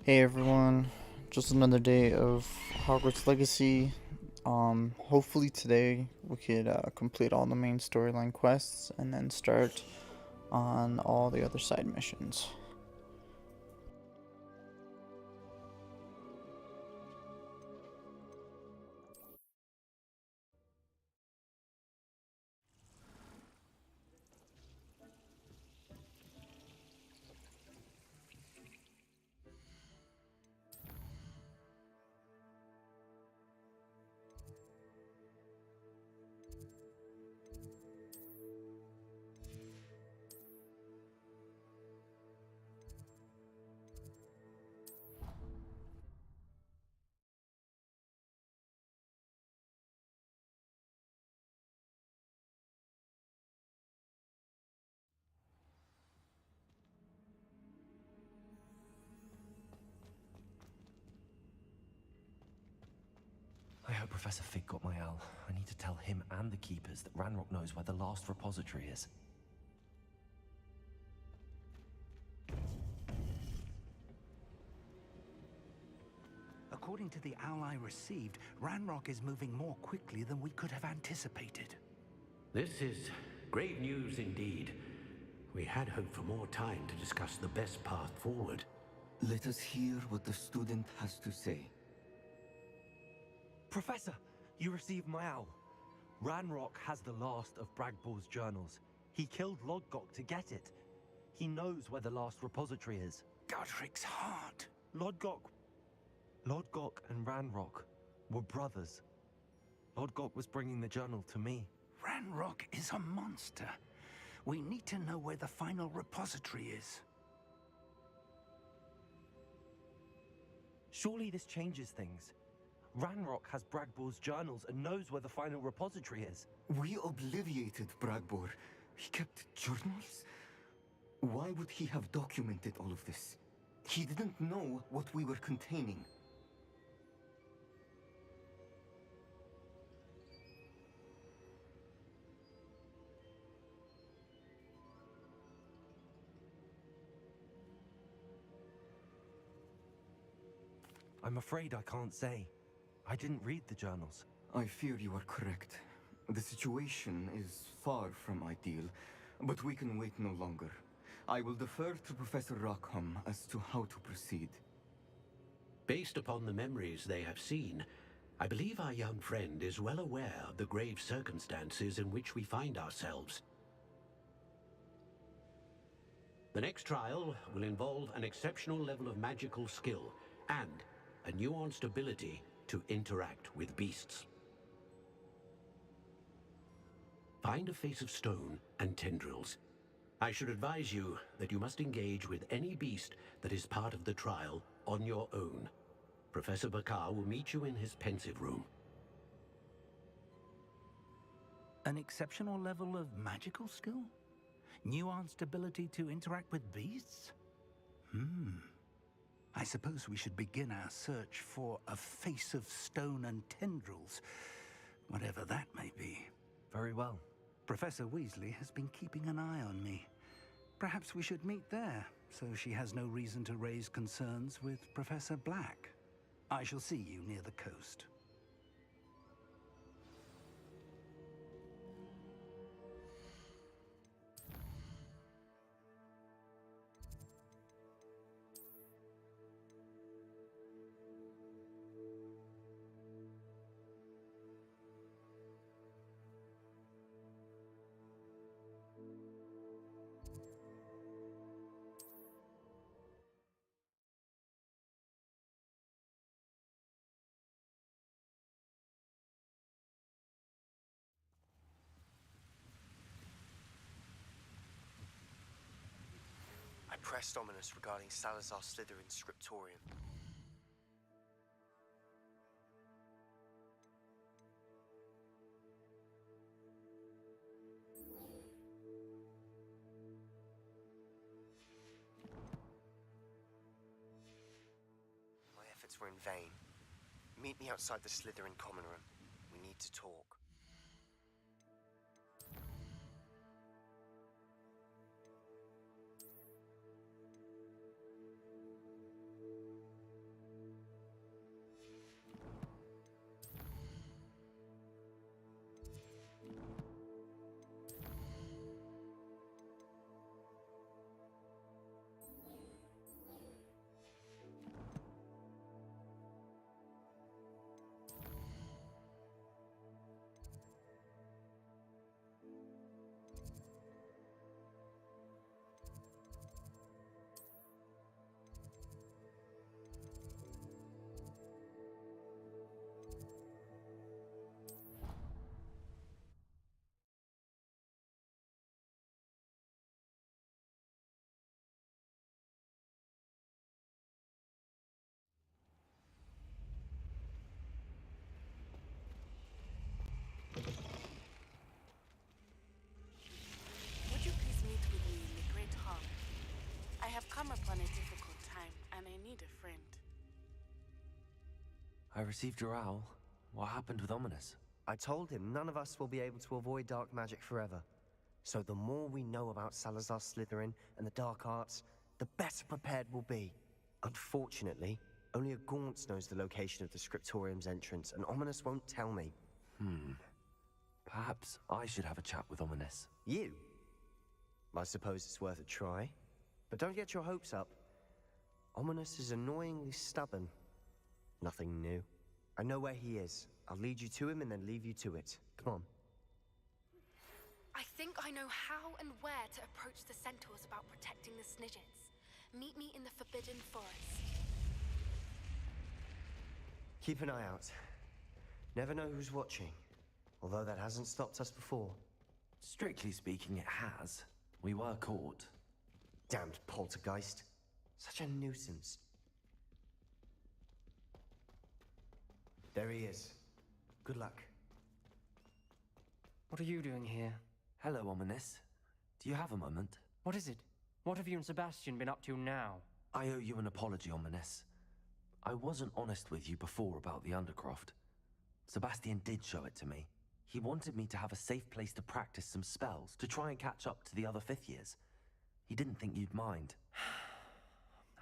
Hey everyone, just another day of Hogwarts Legacy. Hopefully today we could complete all the main storyline quests and then start on all the other side missions. I hope Professor Fig got my owl. I need to tell him and the Keepers that Ranrock knows where the last repository is. According to the owl I received, Ranrock is moving more quickly than we could have anticipated. This is great news indeed. We had hoped for more time to discuss the best path forward. Let us hear what the student has to say. Professor, you received my owl. Ranrock has the last of Bragball's journals. He killed Lodgok to get it. He knows where the last repository is. Godric's heart. Lodgok and Ranrock were brothers. Lodgok was bringing the journal to me. Ranrock is a monster. We need to know where the final repository is. Surely this changes things. Ranrock has Bragball's journals and knows where the final repository is. We obliviated Bragbor. He kept journals? Why would he have documented all of this? He didn't know what we were containing. I'm afraid I can't say. I didn't read the journals. I fear you are correct. The situation is far from ideal, but we can wait no longer. I will defer to Professor Rockham as to how to proceed. Based upon the memories they have seen, I believe our young friend is well aware of the grave circumstances in which we find ourselves. The next trial will involve an exceptional level of magical skill and a nuanced ability to interact with beasts. Find a face of stone and tendrils. I should advise you that you must engage with any beast that is part of the trial on your own. Professor Bakar will meet you in his pensive room. An exceptional level of magical skill? Nuanced ability to interact with beasts? I suppose we should begin our search for a face of stone and tendrils, whatever that may be. Very well. Professor Weasley has been keeping an eye on me. Perhaps we should meet there, so she has no reason to raise concerns with Professor Black. I shall see you near the coast. I pressed ominous regarding Salazar Slytherin's scriptorium. My efforts were in vain. Meet me outside the Slytherin common room. We need to talk. upon a difficult time, and I need a friend. I received your owl. What happened with Ominous? I told him none of us will be able to avoid dark magic forever. So the more we know about Salazar Slytherin and the dark arts, the better prepared we'll be. Unfortunately, only a Gaunt knows the location of the Scriptorium's entrance, and Ominous won't tell me. Perhaps I should have a chat with Ominous. You? I suppose it's worth a try. But don't get your hopes up. Ominous is annoyingly stubborn. Nothing new. I know where he is. I'll lead you to him and then leave you to it. Come on. I think I know how and where to approach the centaurs about protecting the Snidgets. Meet me in the Forbidden Forest. Keep an eye out. Never know who's watching. Although that hasn't stopped us before. Strictly speaking, it has. We were caught. Damned poltergeist. Such a nuisance. There he is. Good luck. What are you doing here? Hello, Ominous. Do you have a moment? What is it? What have you and Sebastian been up to now? I owe you an apology, Ominous. I wasn't honest with you before about the Undercroft. Sebastian did show it to me. He wanted me to have a safe place to practice some spells, to try and catch up to the other fifth years. He didn't think you'd mind.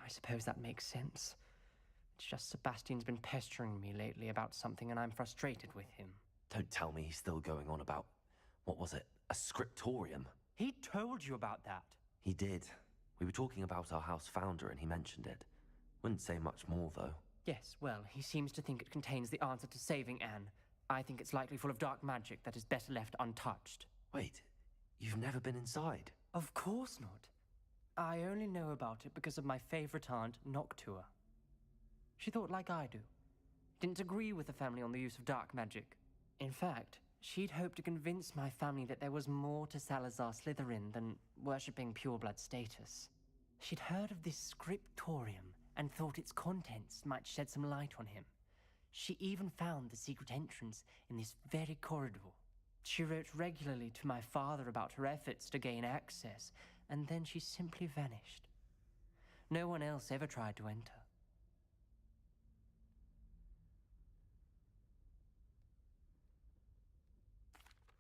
I suppose that makes sense. It's just Sebastian's been pestering me lately about something and I'm frustrated with him. Don't tell me he's still going on about, what was it, a scriptorium? He told you about that. He did. We were talking about our house founder and he mentioned it. Wouldn't say much more, though. Yes, well, he seems to think it contains the answer to saving Anne. I think it's likely full of dark magic that is better left untouched. Wait, you've never been inside? Of course not. I only know about it because of my favorite aunt, Noctua. She thought like I do. Didn't agree with the family on the use of dark magic. In fact, she'd hoped to convince my family that there was more to Salazar Slytherin than worshipping pureblood status. She'd heard of this scriptorium and thought its contents might shed some light on him. She even found the secret entrance in this very corridor. She wrote regularly to my father about her efforts to gain access, and then she simply vanished. No one else ever tried to enter.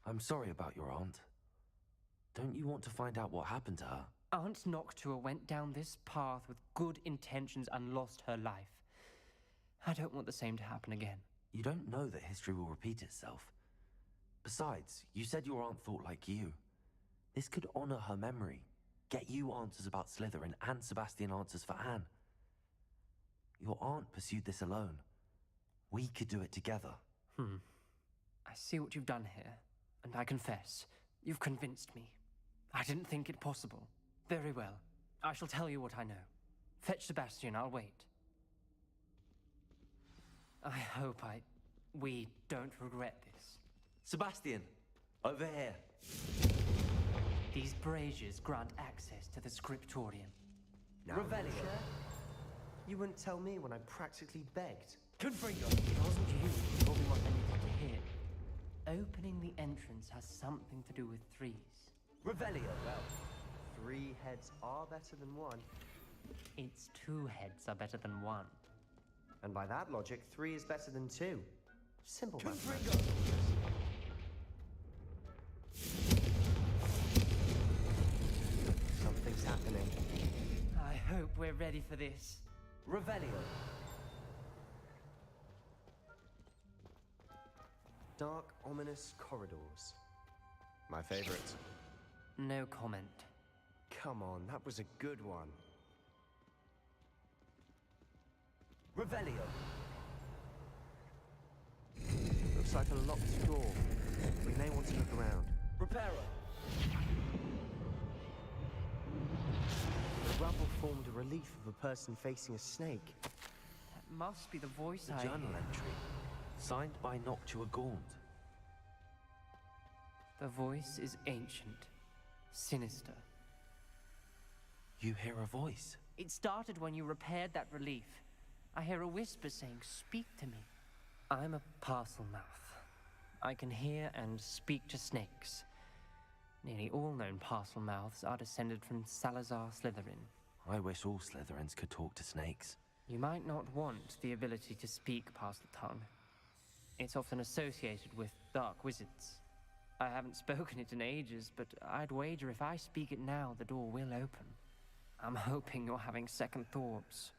I'm sorry about your aunt. Don't you want to find out what happened to her? Aunt Noctua went down this path with good intentions and lost her life. I don't want the same to happen again. You don't know that history will repeat itself. Besides, you said your aunt thought like you. This could honor her memory, get you answers about Slytherin and Sebastian answers for Anne. Your aunt pursued this alone. We could do it together. I see what you've done here, and I confess, you've convinced me. I didn't think it possible. Very well. I shall tell you what I know. Fetch Sebastian, I'll wait. I hope we don't regret this. Sebastian, over here. These braziers grant access to the scriptorium. Now, Revelio. You wouldn't tell me when I practically begged. Confringo. It wasn't you who told me what I needed to hear. Opening the entrance has something to do with threes. Revelio. Well, 3 heads are better than 1. Its 2 heads are better than 1. And by that logic, 3 is better than 2. Simple mathematics. Something's happening. I hope we're ready for this. Revelio. Dark, ominous corridors. My favorite. No comment. Come on, that was a good one. Revelio. Looks like a locked door. We may want to look around. Reparo. The rubble formed a relief of a person facing a snake. That must be the voice The I journal hear. entry, signed by Noctua Gaunt. The voice is ancient, sinister. You hear a voice. It started when you repaired that relief. I hear a whisper saying, "Speak to me." I'm a parcel mouth. I can hear and speak to snakes. Nearly all known parcel mouths are descended from Salazar Slytherin. I wish all Slytherins could talk to snakes. You might not want the ability to speak past the tongue. It's often associated with dark wizards. I haven't spoken it in ages, but I'd wager if I speak it now, the door will open. I'm hoping you're having second thoughts.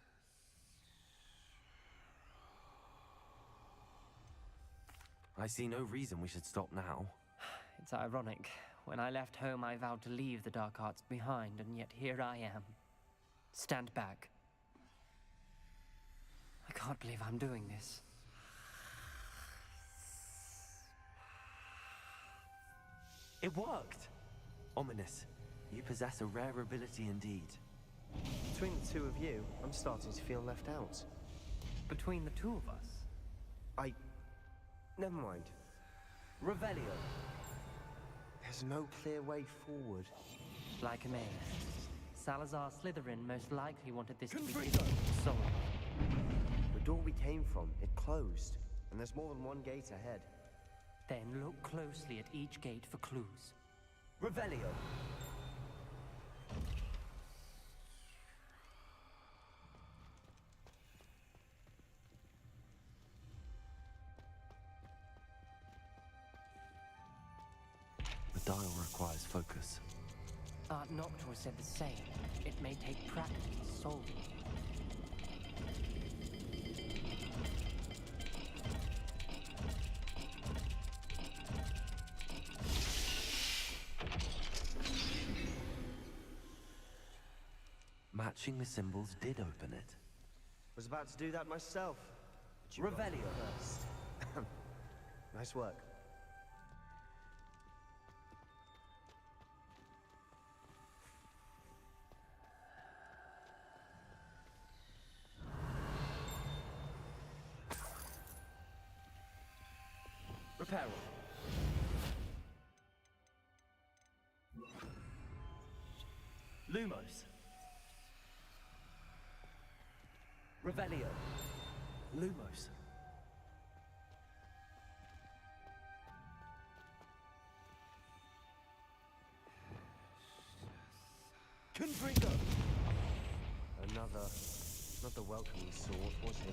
I see no reason we should stop now. It's ironic. When I left home, I vowed to leave the dark arts behind, and yet here I am. Stand back. I can't believe I'm doing this. It worked! Ominous, you possess a rare ability indeed. Between the two of you, I'm starting to feel left out. Between the two of us? Never mind. Revelio. There's no clear way forward. Like a maze. Salazar Slytherin most likely wanted this to be Confringo! solved. The door we came from, it closed. And there's more than one gate ahead. Then look closely at each gate for clues. Revelio. The dial requires focus. Art Noctua said the same. It may take practice to solve it. Matching the symbols did open it. Was about to do that myself. Revelio first. Nice work. Reparo. Lumos. Revelio. Lumos. Confringo. Another welcoming sword, was he?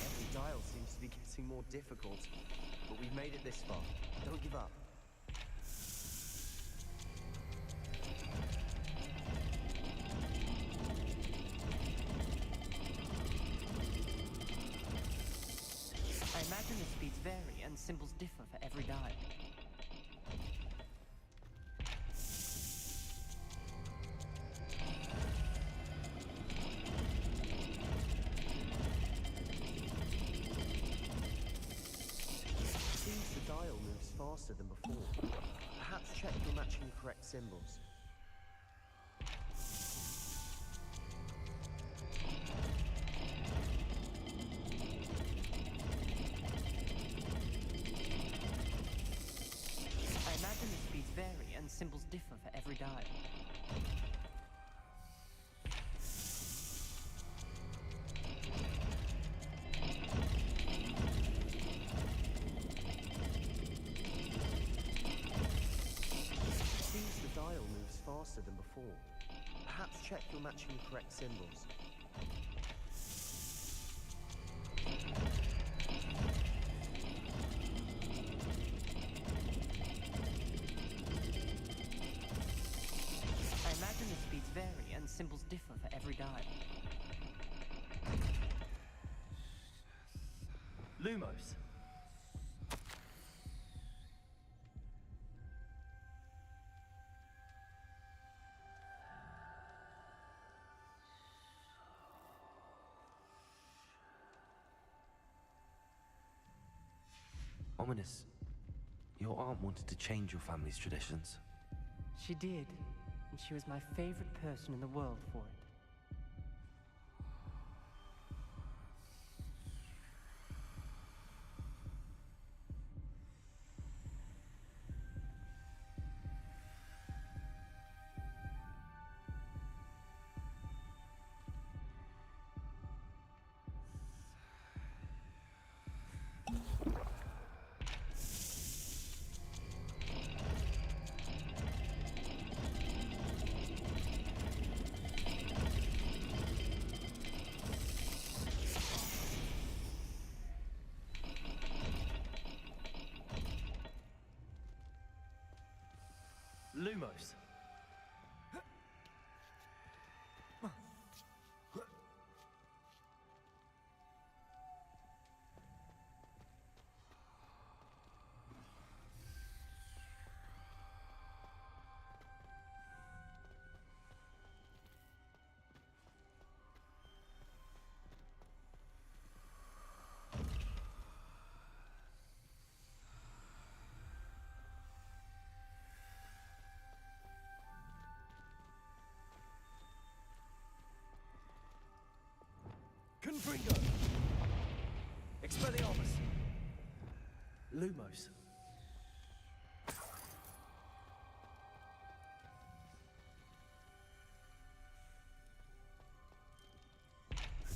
Every dial seems to be getting more difficult, but we've made it this far. Don't give up. I imagine the speeds vary and symbols differ for every dial. Seems the dial moves faster than before. Perhaps check you're matching the correct symbols. I imagine the speeds vary and symbols differ for every dial. Seems the dial moves faster than before. Perhaps check you're matching the correct symbols. I imagine the speeds vary and symbols differ for every dial. Lumos. Ominous, your aunt wanted to change your family's traditions. She did, and she was my favorite person in the world for it. Lumos. Confringo! Expelliarmus! Lumos.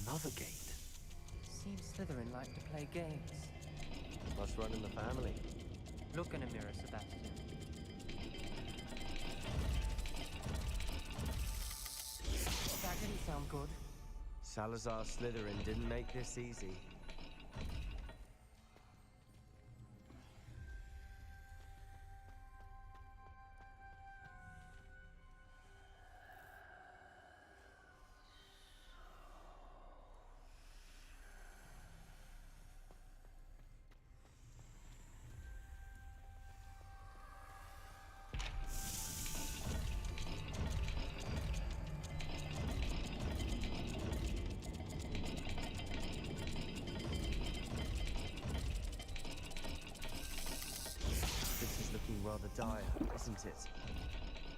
Another gate. Seems Slytherin like to play games. Must run in the family. Look in a mirror, Sebastian. That didn't sound good. Salazar Slytherin didn't make this easy. Looking rather dire, isn't it?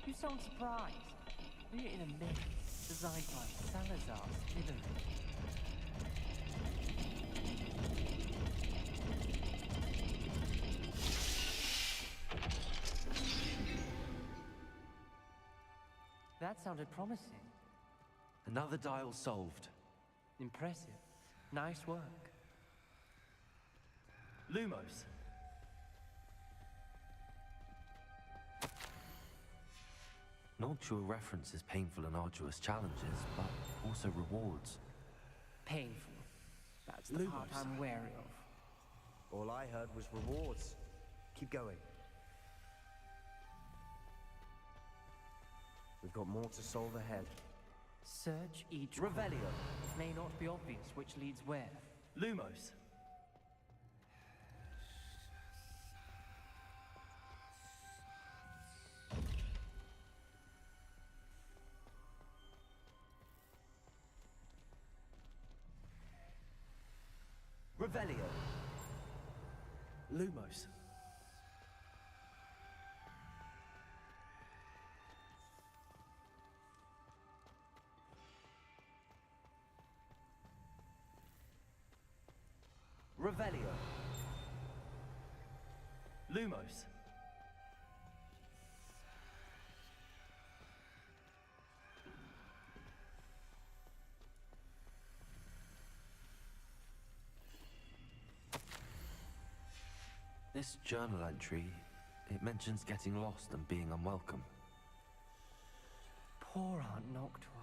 You sound surprised. We're in a myth designed by Salazar Slytherin. That sounded promising. Another dial solved. Impressive. Nice work. Lumos. Noctua references painful and arduous challenges, but also rewards. Painful. That's the part Lumos. I'm wary of. All I heard was rewards. Keep going. We've got more to solve ahead. Search each Revelio. It may not be obvious which leads where. Lumos. Revelio. Lumos. Revelio. Lumos. This journal entry, it mentions getting lost and being unwelcome. Poor Aunt Noctua.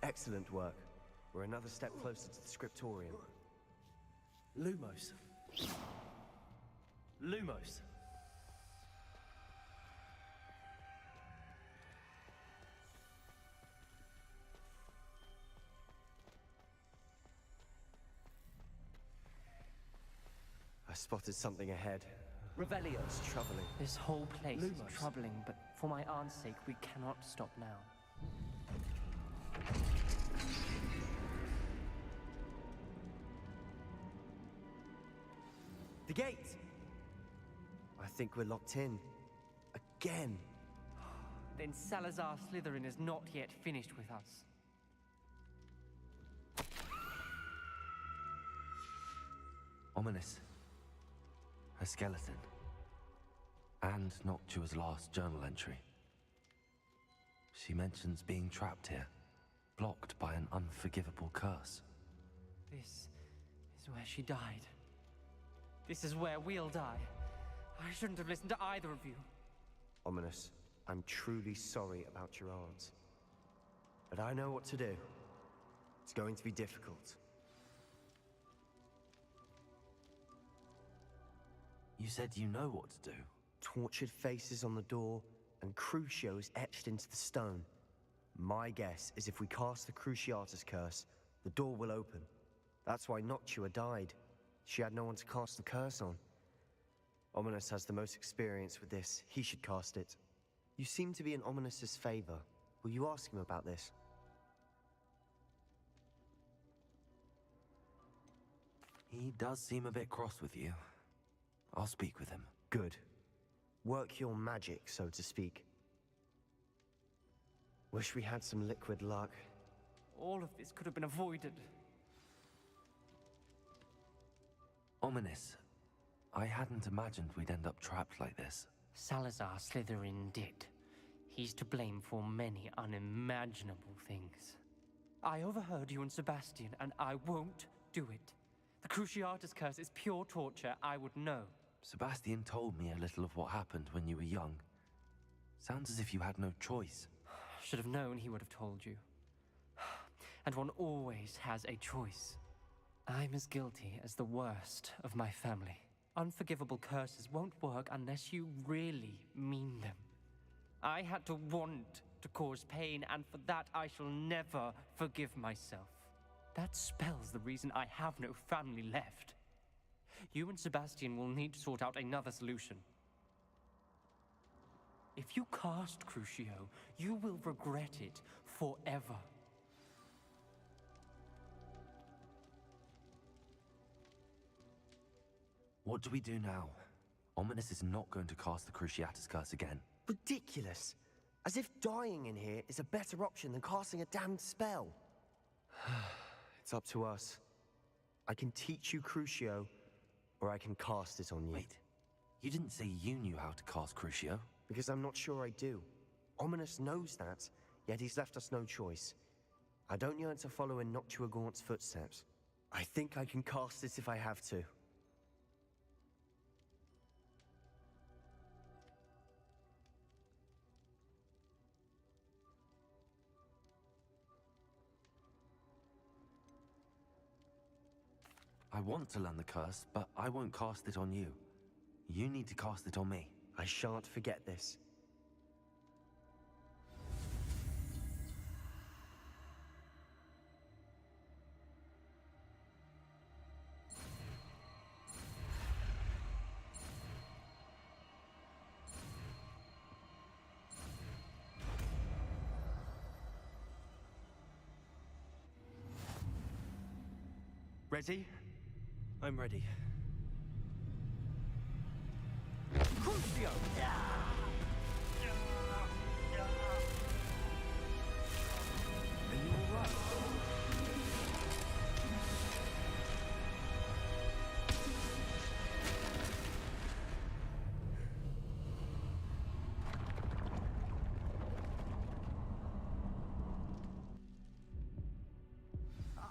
Excellent work. We're another step closer to the scriptorium. Lumos. Lumos. I spotted something ahead. Revelio. It's troubling. This whole place is Lumos. troubling, but for my aunt's sake, we cannot stop now. The gate! I think we're locked in. Again. Then Salazar Slytherin is not yet finished with us. Ominous. A skeleton. And Noctua's last journal entry. She mentions being trapped here, blocked by an unforgivable curse. This is where she died. This is where we'll die. I shouldn't have listened to either of you. Ominous, I'm truly sorry about your aunt. But I know what to do. It's going to be difficult. You said you know what to do. Tortured faces on the door, and Crucio is etched into the stone. My guess is if we cast the Cruciatus curse, the door will open. That's why Noctua died. She had no one to cast the curse on. Ominous has the most experience with this. He should cast it. You seem to be in Ominous's favor. Will you ask him about this? He does seem a bit cross with you. I'll speak with him. Good. Work your magic, so to speak. Wish we had some liquid luck. All of this could have been avoided. Ominous. I hadn't imagined we'd end up trapped like this. Salazar Slytherin did. He's to blame for many unimaginable things. I overheard you and Sebastian, and I won't do it. The Cruciatus curse is pure torture, I would know. Sebastian told me a little of what happened when you were young. Sounds as if you had no choice. Should have known he would have told you. And one always has a choice. I'm as guilty as the worst of my family. Unforgivable curses won't work unless you really mean them. I had to want to cause pain, and for that I shall never forgive myself. That spells the reason I have no family left. You and Sebastian will need to sort out another solution. If you cast Crucio, you will regret it forever. What do we do now? Ominous is not going to cast the Cruciatus curse again. Ridiculous! As if dying in here is a better option than casting a damned spell. It's up to us. I can teach you Crucio, or I can cast it on you. Wait, you didn't say you knew how to cast Crucio? Because I'm not sure I do. Ominous knows that, yet he's left us no choice. I don't yearn to follow in Noctua Gaunt's footsteps. I think I can cast it if I have to. I want to learn the curse, but I won't cast it on you. You need to cast it on me. I shan't forget this. Ready? I'm ready. Crucio! Are you all right?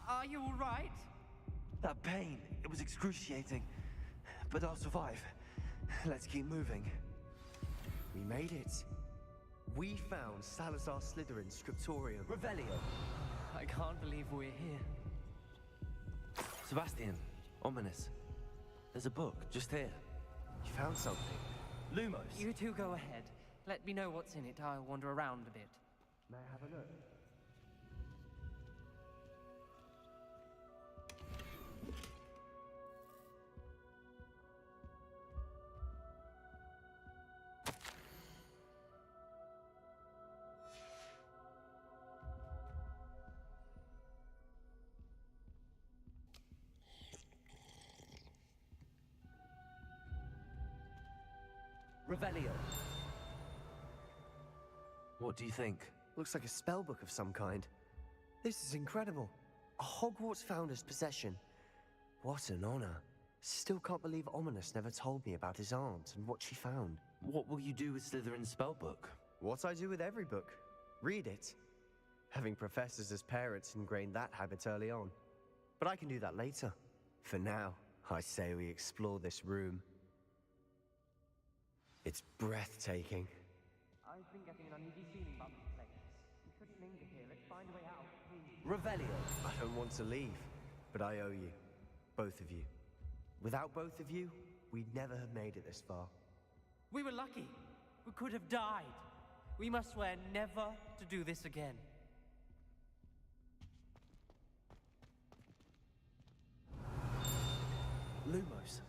Are you all right? That pain, it was excruciating. But I'll survive. Let's keep moving. We made it. We found Salazar Slytherin's scriptorium. Revelio. I can't believe we're here. Sebastian, Ominous. There's a book just here. You found something? Lumos. You two go ahead. Let me know what's in it. I'll wander around a bit. May I have a look? Revelio. What do you think? Looks like a spellbook of some kind. This is incredible. A Hogwarts founder's possession. What an honor. Still can't believe Ominous never told me about his aunt and what she found. What will you do with Slytherin's spellbook? What I do with every book. Read it. Having professors as parents ingrained that habit early on. But I can do that later. For now, I say we explore this room. It's breathtaking. I've been getting an uneasy feeling about this place. We shouldn't linger here. Let's find a way out, please. Revelio. I don't want to leave, but I owe you. Both of you. Without both of you, we'd never have made it this far. We were lucky. We could have died. We must swear never to do this again. Lumos.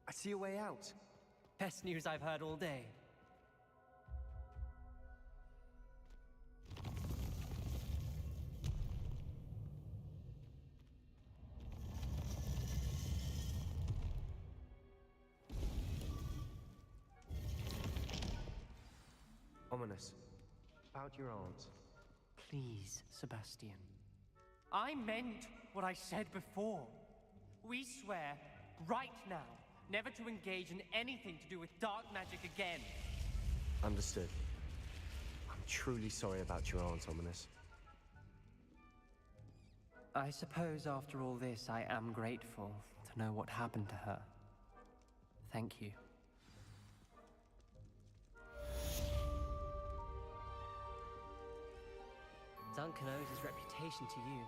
I see a way out. Best news I've heard all day. Ominous. About your aunt. Please, Sebastian. I meant what I said before. We swear, right now, never to engage in anything to do with dark magic again. Understood. I'm truly sorry about your aunt, Ominous. I suppose after all this, I am grateful to know what happened to her. Thank you. Duncan owes his reputation to you.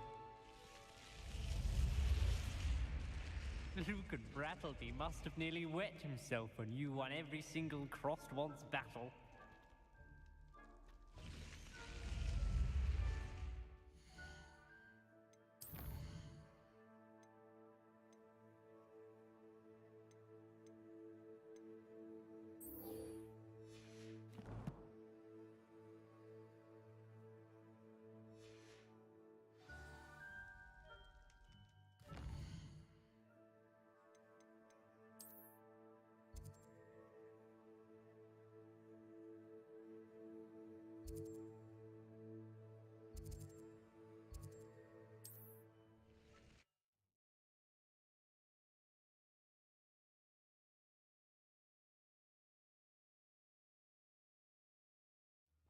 Luke and Brattleby must have nearly wet himself when you won every single crossed once battle.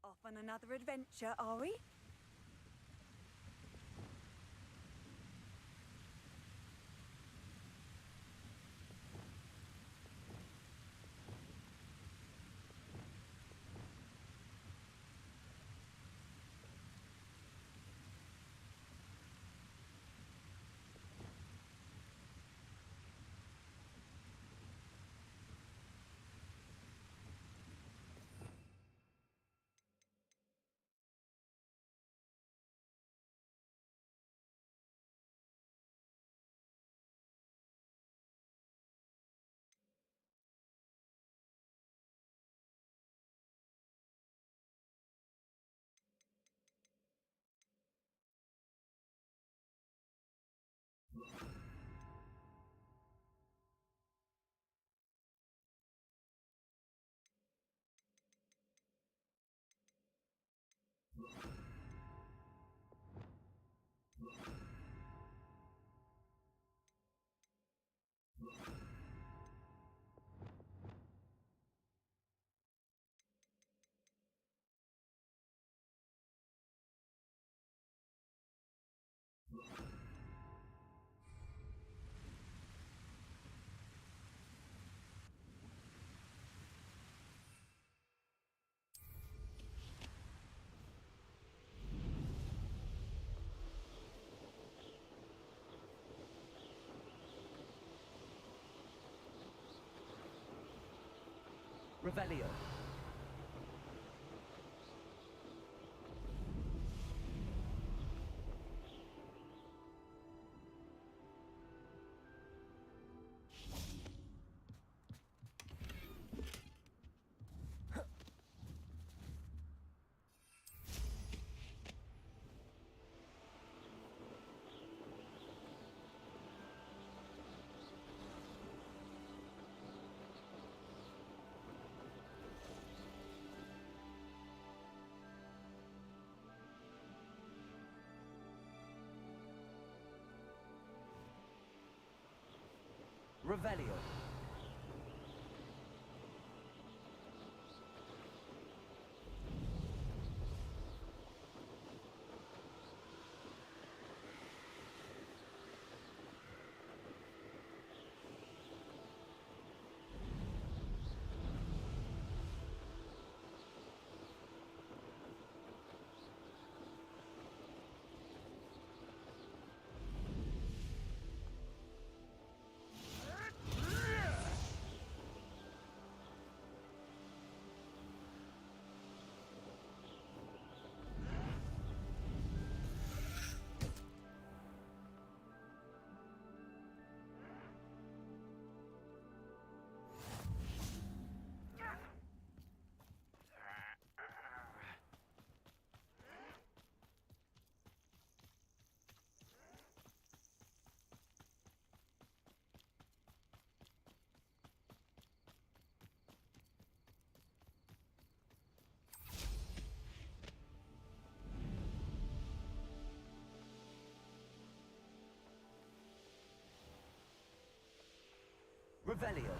Off on another adventure, are we? Revelio. Revelio. Revelio.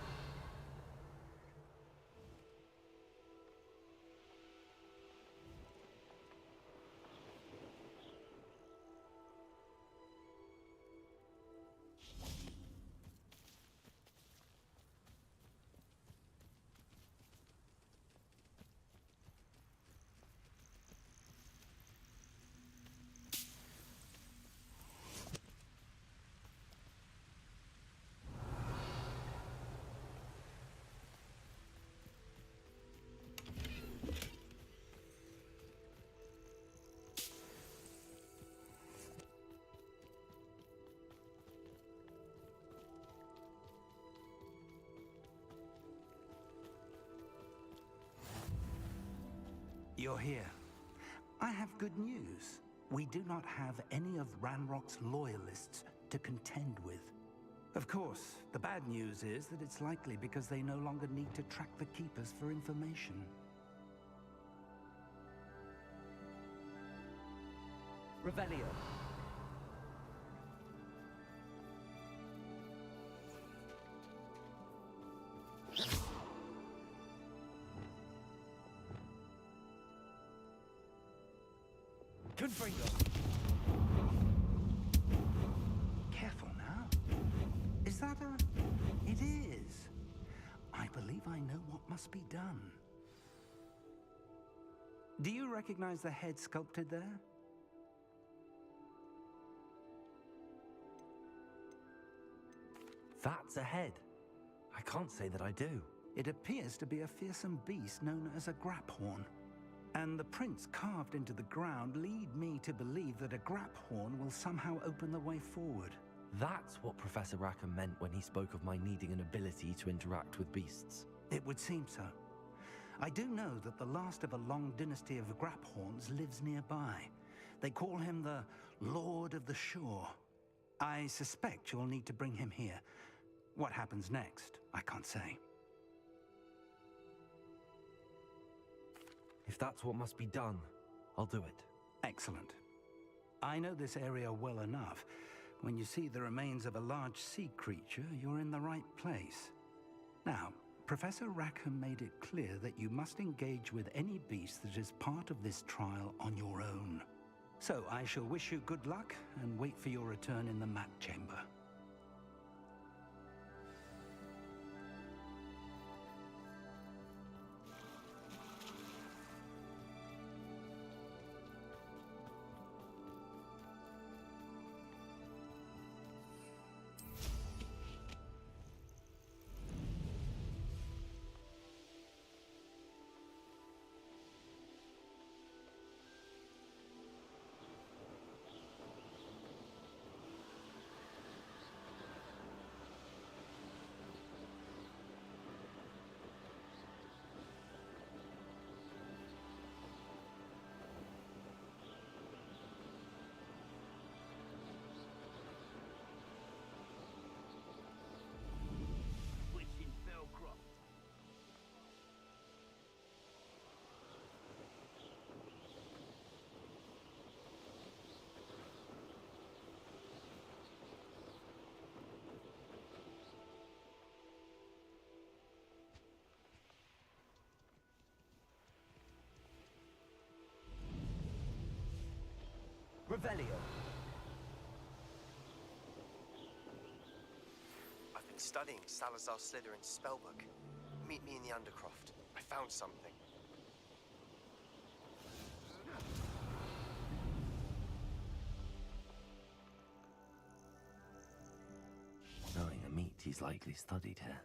You're here. I have good news. We do not have any of Ranrock's loyalists to contend with. Of course, the bad news is that it's likely because they no longer need to track the Keepers for information. Revelio. Confringo. Careful now. Is that a... It is. I believe I know what must be done. Do you recognize the head sculpted there? That's a head. I can't say that I do. It appears to be a fearsome beast known as a graphorn. And the prints carved into the ground lead me to believe that a graphorn will somehow open the way forward. That's what Professor Rackham meant when he spoke of my needing an ability to interact with beasts. It would seem so. I do know that the last of a long dynasty of graphorns lives nearby. They call him the Lord of the Shore. I suspect you'll need to bring him here. What happens next, I can't say. If that's what must be done, I'll do it. Excellent. I know this area well enough. When you see the remains of a large sea creature, you're in the right place. Now, Professor Rackham made it clear that you must engage with any beast that is part of this trial on your own. So I shall wish you good luck and wait for your return in the map chamber. Revelio. I've been studying Salazar Slytherin's spellbook. Meet me in the Undercroft. I found something. Knowing a meat, he's likely studied here.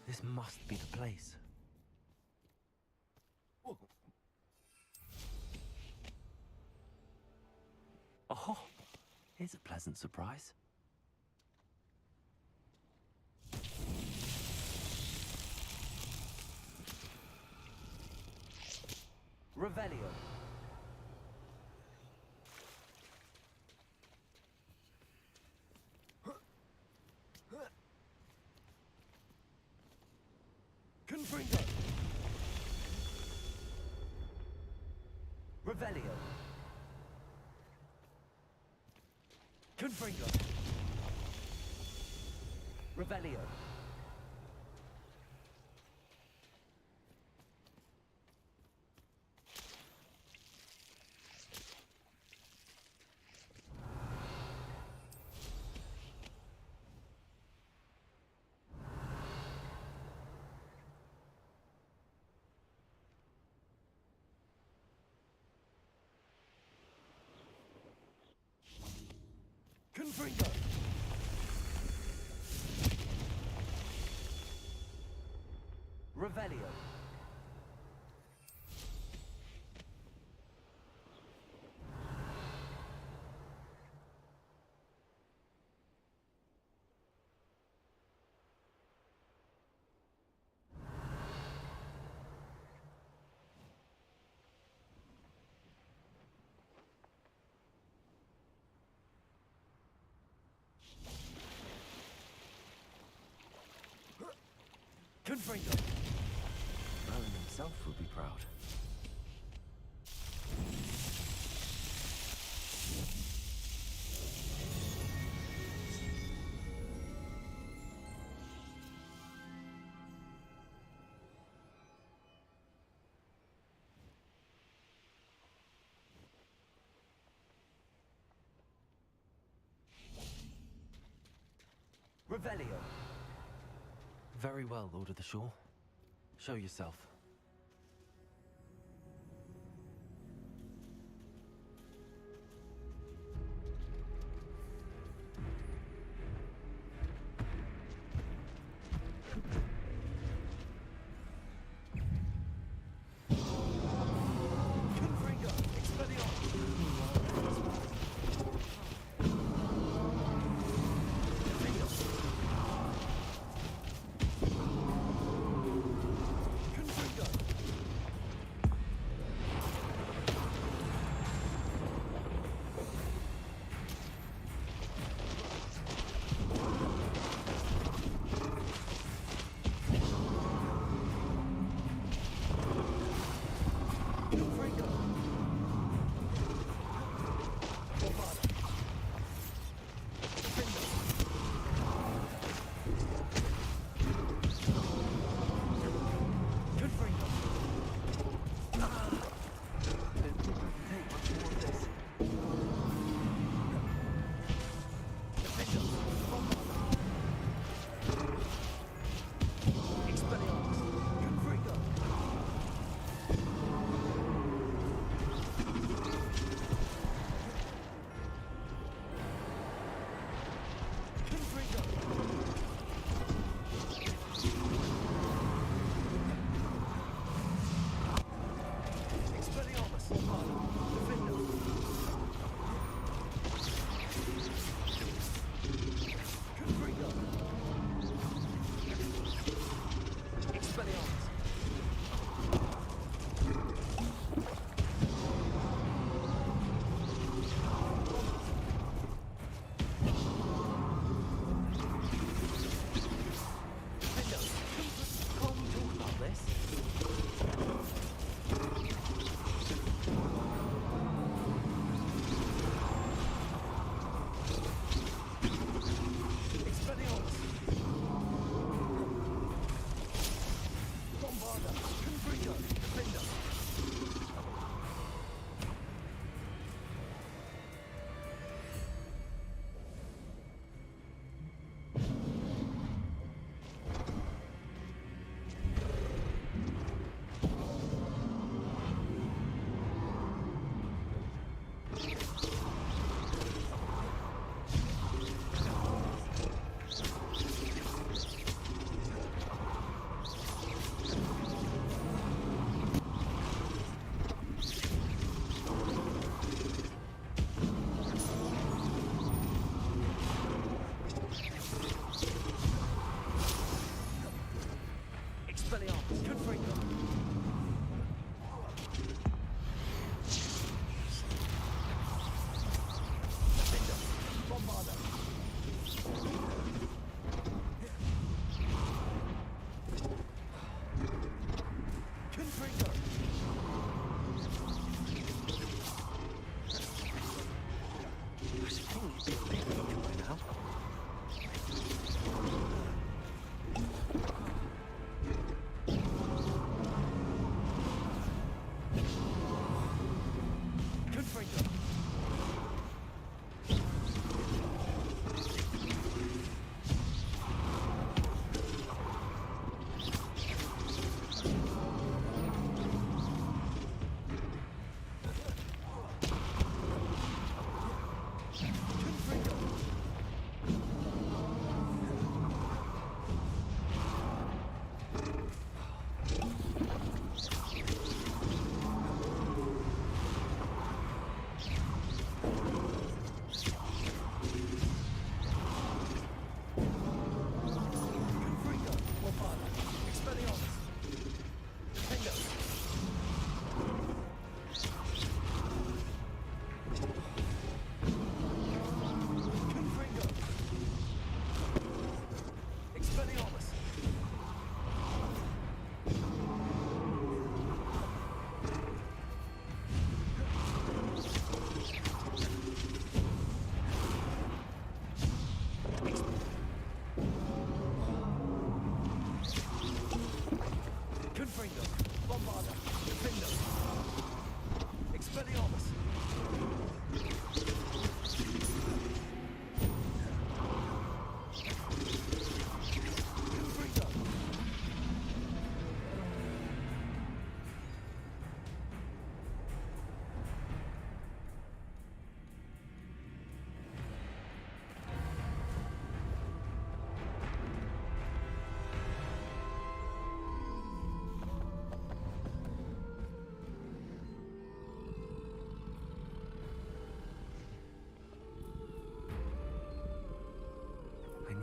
This must be the place. Oh, here's a pleasant surprise. Revelio. Confringo. Revelio. Confringo. Revelio. Confringo. Revelio. Confringo. Merlin himself would be proud. Revelio. Very well, Lord of the Shore. Show yourself. Confringo. Expelliarmus. Confringo.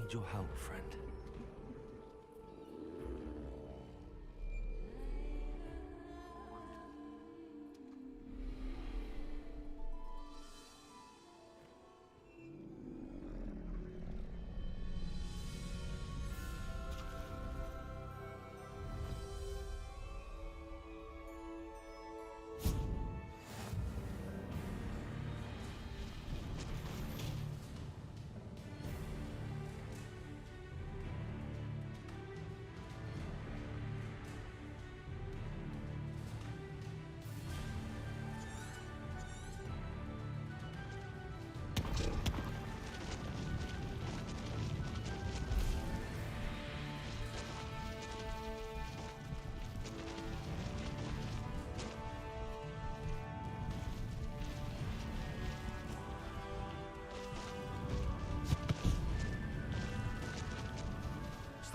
need your help, friend.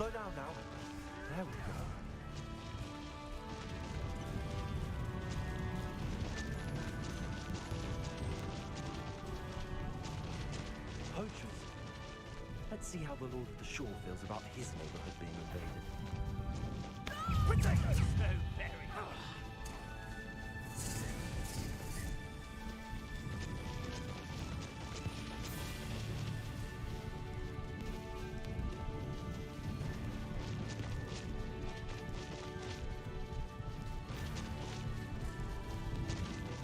Slow down now. There we go. Poachers. Let's see how the Lord of the Shore feels about his neighborhood being invaded. Protect us! So very good.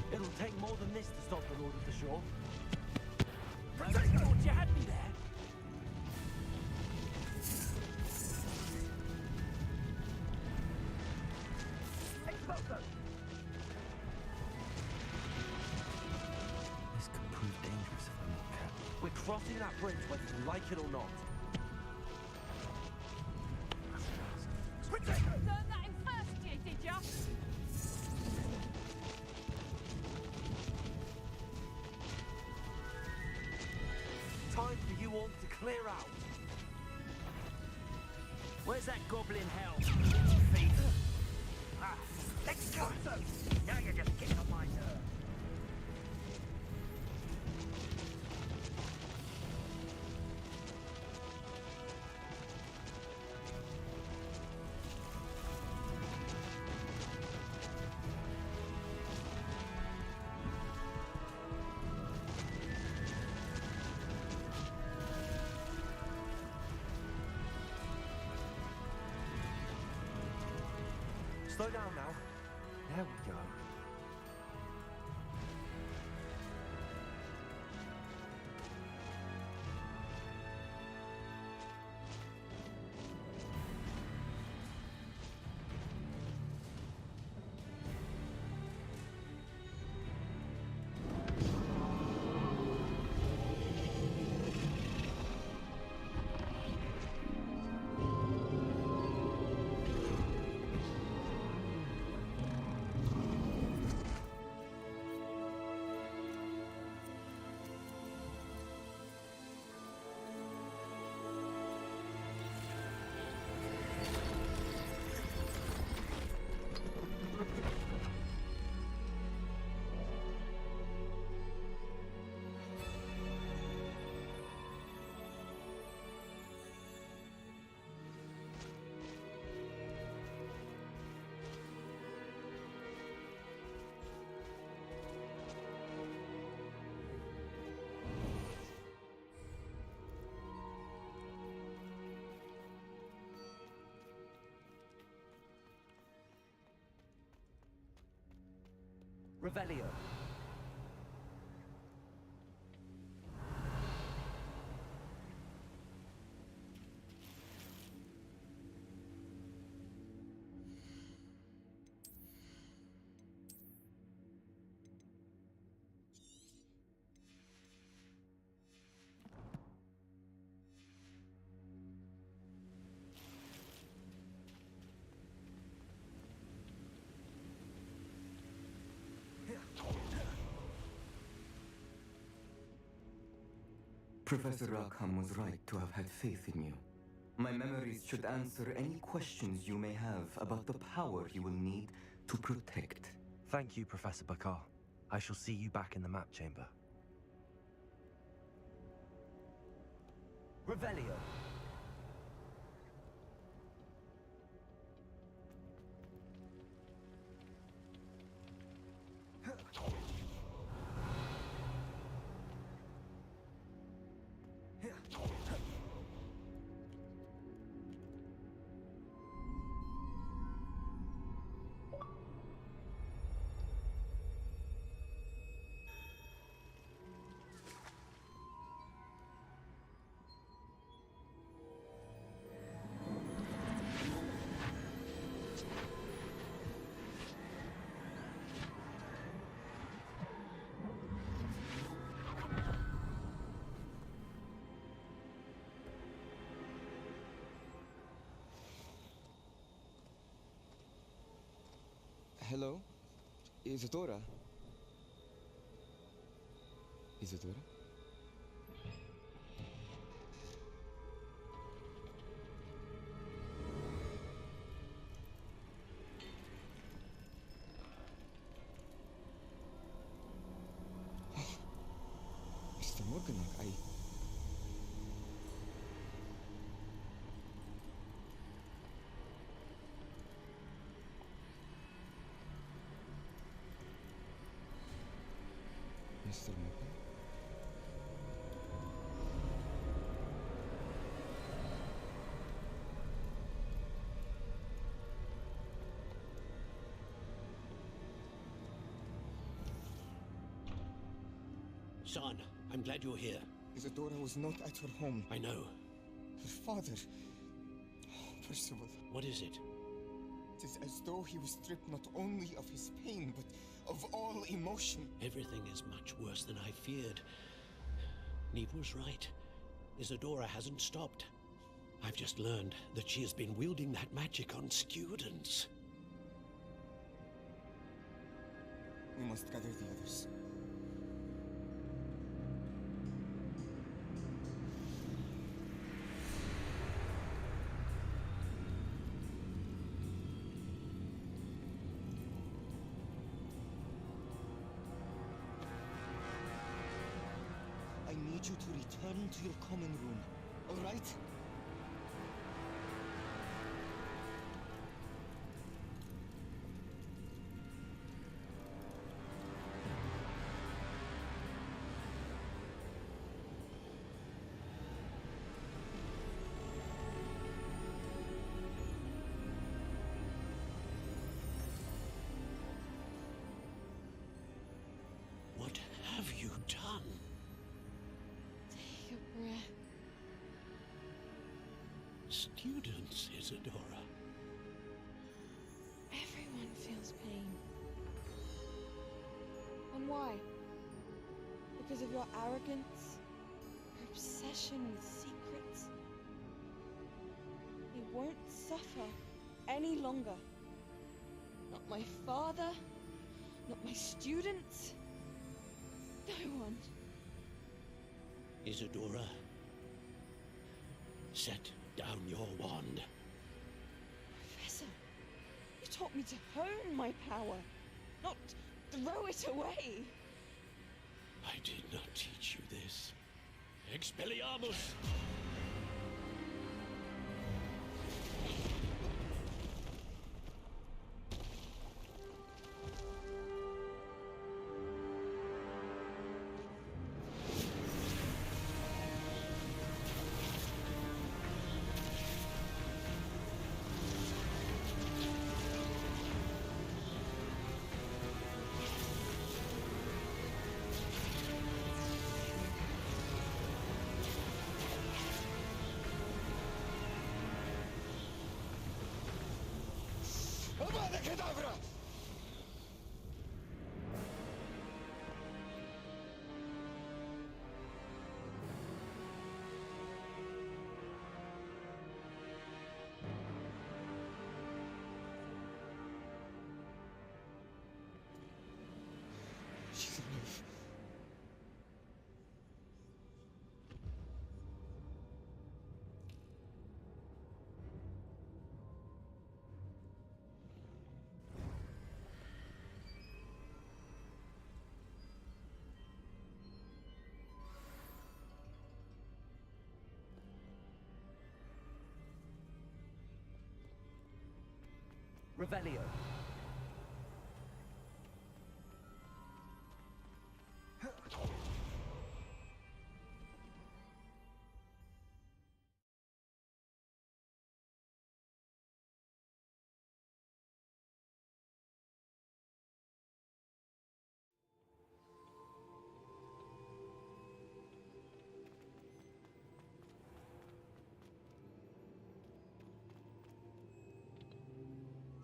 It'll take more than this to stop the Lord of the Shore. Protect us! You had me there. This could prove dangerous if I'm not careful. We're crossing that bridge whether you like it or not. Protect us! Learn that in first year, did ya? Time for you all to clear out. Where's that goblin hell? Feet. Ah, let's go. Now you're just getting on my nerves. Slow down now. There we go. Revelio. Professor Rackham was right to have had faith in you. My memories should answer any questions you may have about the power you will need to protect. Thank you, Professor Bakar. I shall see you back in the map chamber. Revelio. Hello? Isadora? Isadora? Morganach, Mr. Morgan? Son, I'm glad you're here. Isadora was not at her home. I know. Her father... Oh, Percival. What is it? It is as though he was stripped not only of his pain, but of all emotion. Everything is much worse than I feared. Neve was right. Isadora hasn't stopped. I've just learned that she has been wielding that magic on students. We must gather the others. I need you to return to your common room, all right? What have you done? Take a breath. Students, Isadora. Everyone feels pain. And why? Because of your arrogance? Your obsession with secrets? They won't suffer any longer. Not my father, not my students, no one. Isadora, set down your wand. Professor, you taught me to hone my power, not throw it away. I did not teach you this. Expelliarmus! Avada Kedavra! She's alive. Revelio.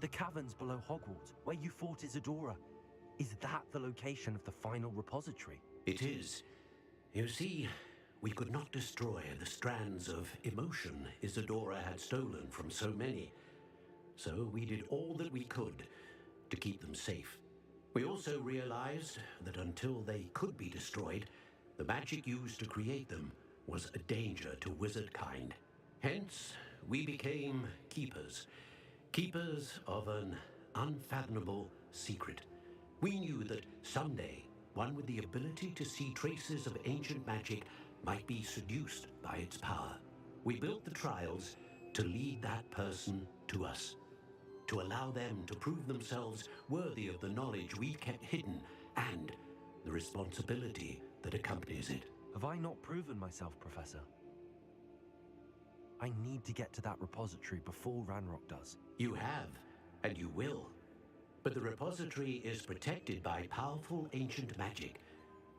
The caverns below Hogwarts, where you fought Isadora. Is that the location of the final repository? It is. You see, we could not destroy the strands of emotion Isadora had stolen from so many. So we did all that we could to keep them safe. We also realized that until they could be destroyed, the magic used to create them was a danger to wizard kind. Hence, we became keepers. Keepers of an unfathomable secret. We knew that someday one with the ability to see traces of ancient magic might be seduced by its power. We built the trials to lead that person to us, to allow them to prove themselves worthy of the knowledge we kept hidden and the responsibility that accompanies it. Have I not proven myself, Professor? I need to get to that repository before Ranrock does. You have, and you will. But the repository is protected by powerful ancient magic.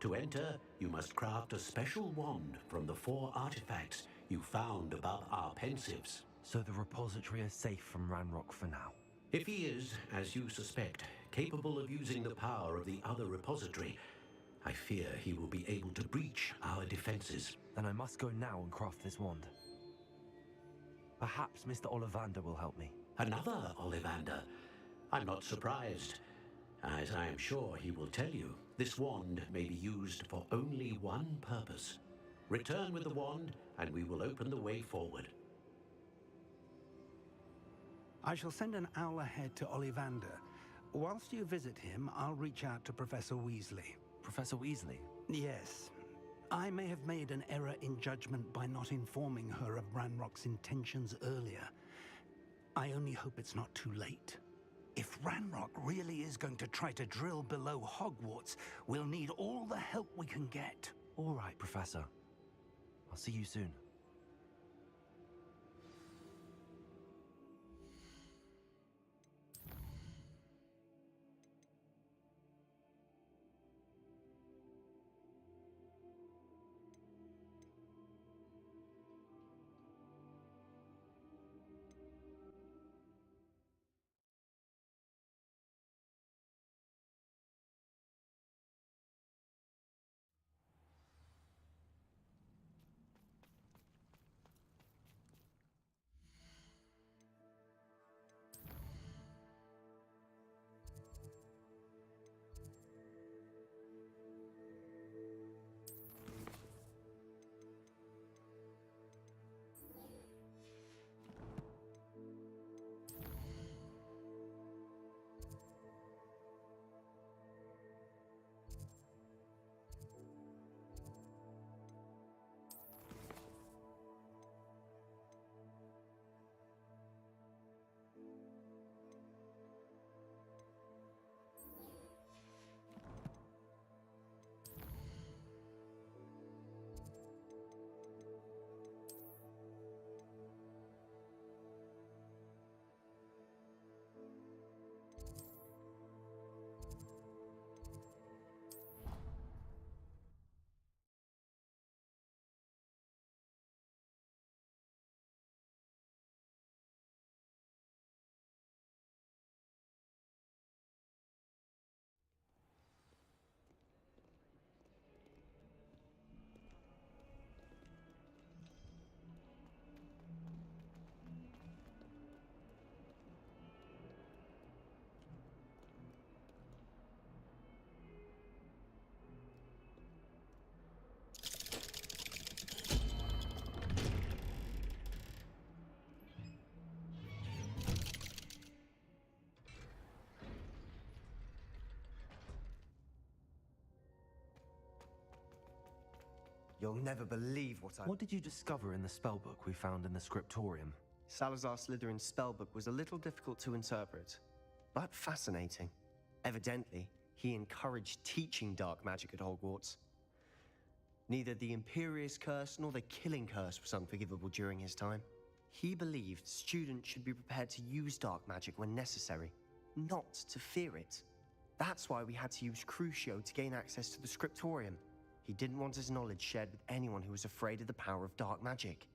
To enter, you must craft a special wand from the 4 artifacts you found above our pensives. So the repository is safe from Ranrock for now. If he is, as you suspect, capable of using the power of the other repository, I fear he will be able to breach our defenses. Then I must go now and craft this wand. Perhaps Mr. Ollivander will help me. Another Ollivander? I'm not surprised. As I am sure he will tell you, this wand may be used for only one purpose. Return with the wand, and we will open the way forward. I shall send an owl ahead to Ollivander. Whilst you visit him, I'll reach out to Professor Weasley. Professor Weasley? Yes. I may have made an error in judgment by not informing her of Ranrock's intentions earlier. I only hope it's not too late. If Ranrock really is going to try to drill below Hogwarts, we'll need all the help we can get. All right, Professor. I'll see you soon. You'll never believe what I... What did you discover in the spellbook we found in the scriptorium? Salazar Slytherin's spellbook was a little difficult to interpret, but fascinating. Evidently, he encouraged teaching dark magic at Hogwarts. Neither the Imperious Curse nor the Killing Curse was unforgivable during his time. He believed students should be prepared to use dark magic when necessary, not to fear it. That's why we had to use Crucio to gain access to the scriptorium. He didn't want his knowledge shared with anyone who was afraid of the power of dark magic.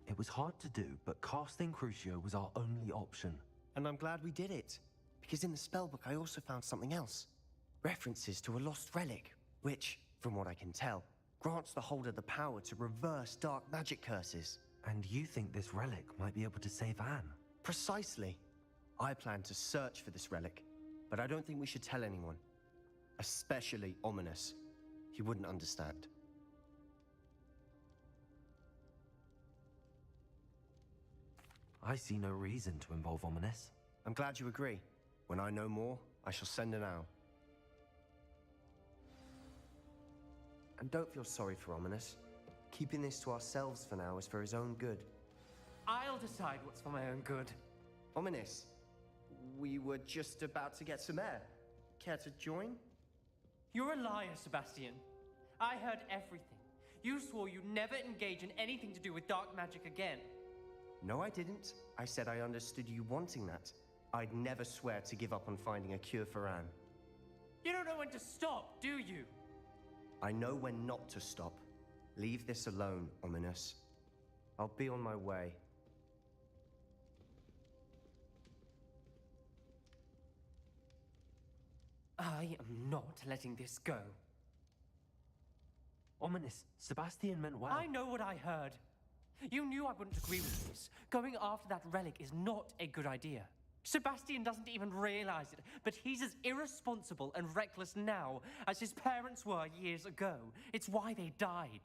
It was hard to do, but casting Crucio was our only option. And I'm glad we did it, because in the spellbook I also found something else. References to a lost relic, which, from what I can tell, grants the holder the power to reverse dark magic curses. And you think this relic might be able to save Anne? Precisely. I plan to search for this relic, but I don't think we should tell anyone. Especially Ominous. He wouldn't understand. I see no reason to involve Ominous. I'm glad you agree. When I know more, I shall send an owl. And don't feel sorry for Ominous. Keeping this to ourselves for now is for his own good. I'll decide what's for my own good. Ominous, we were just about to get some air. Care to join? You're a liar, Sebastian. I heard everything. You swore you'd never engage in anything to do with dark magic again. No, I didn't. I said I understood you wanting that. I'd never swear to give up on finding a cure for Anne. You don't know when to stop, do you? I know when not to stop. Leave this alone, Ominous. I'll be on my way. I am not letting this go. Ominous, Sebastian meant well. I know what I heard. You knew I wouldn't agree with this. Going after that relic is not a good idea. Sebastian doesn't even realize it, but he's as irresponsible and reckless now as his parents were years ago. It's why they died.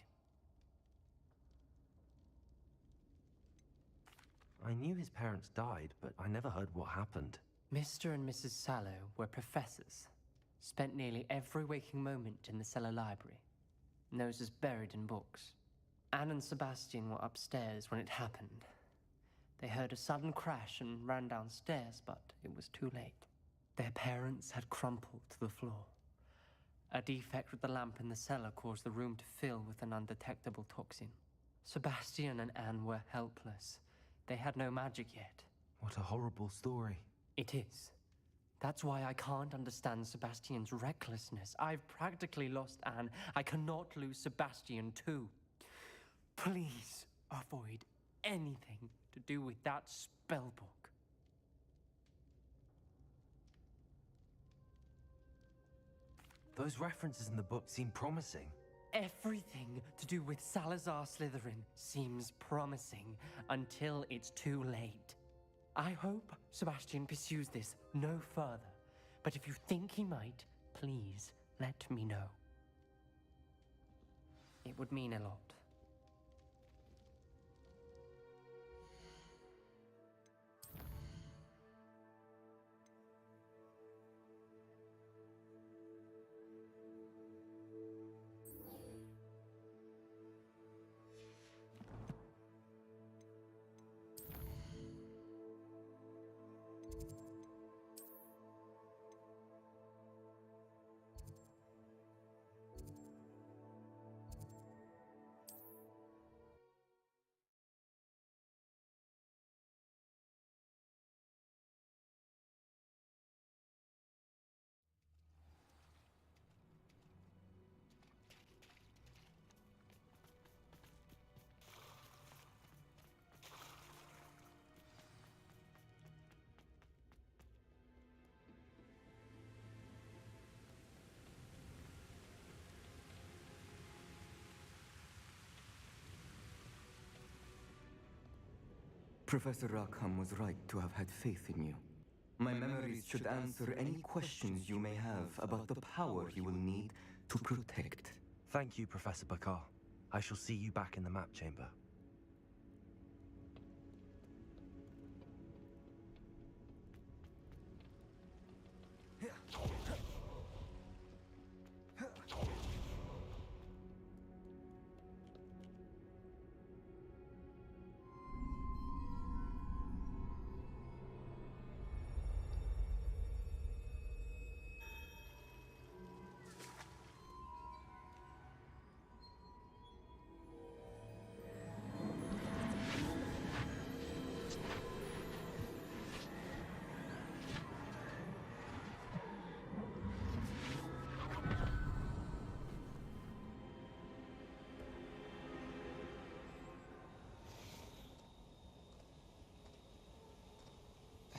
I knew his parents died, but I never heard what happened. Mr. and Mrs. Sallow were professors. Spent nearly every waking moment in the cellar library. Noses buried in books. Anne and Sebastian were upstairs when it happened. They heard a sudden crash and ran downstairs, but it was too late. Their parents had crumpled to the floor. A defect with the lamp in the cellar caused the room to fill with an undetectable toxin. Sebastian and Anne were helpless. They had no magic yet. What a horrible story. It is. That's why I can't understand Sebastian's recklessness. I've practically lost Anne. I cannot lose Sebastian too. Please avoid anything to do with that spellbook. Those references in the book seem promising. Everything to do with Salazar Slytherin seems promising until it's too late. I hope Sebastian pursues this no further, but if you think he might, please let me know. It would mean a lot. Professor Rackham was right to have had faith in you. My memories should answer any questions you may have about the power you will need to protect. Thank you, Professor Bakar. I shall see you back in the map chamber.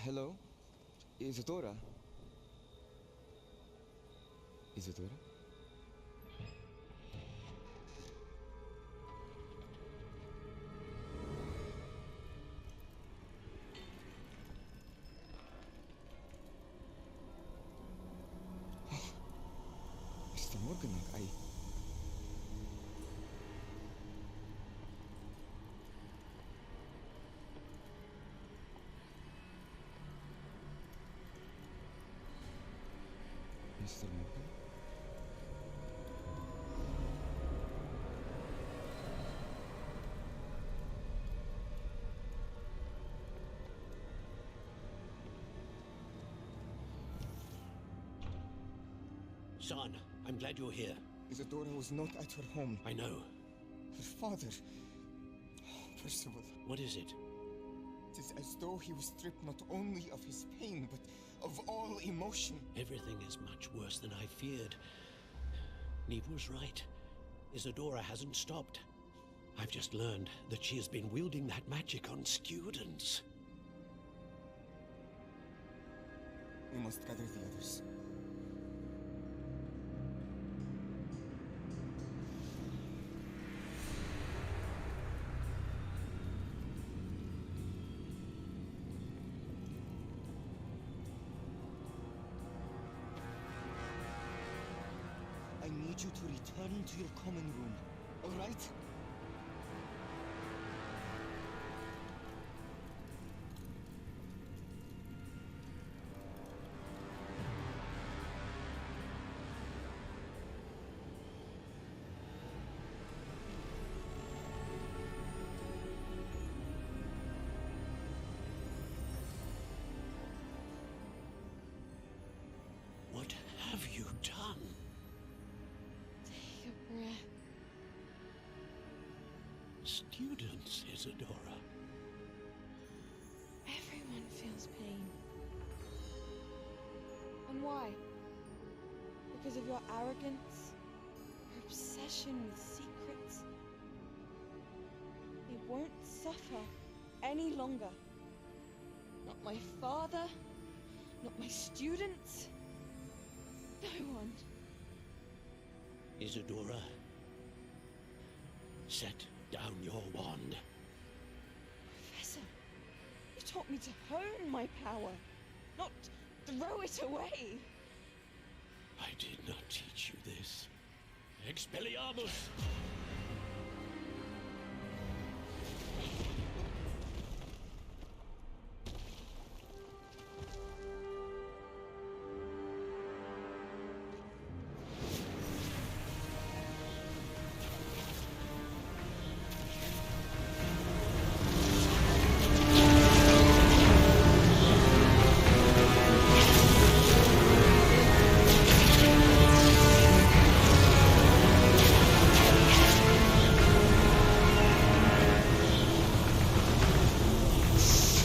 Hello? Isadora? Isadora? Mr. Morgan, Son, I'm glad you're here. Isadora was not at her home. I know. Her father... Percival. What is it? It is as though he was stripped not only of his pain, but of all emotion. Everything is much worse than I feared. Neve was right. Isadora hasn't stopped. I've just learned that she has been wielding that magic on students. We must gather the others. I need you to return to your common room, all right? What have you done? Take a breath. Students, Isadora. Everyone feels pain. And why? Because of your arrogance? Your obsession with secrets? They won't suffer any longer. Not my father, not my students, no one. Isadora, set down your wand. Professor, you taught me to hone my power, not throw it away. I did not teach you this. Expelliarmus!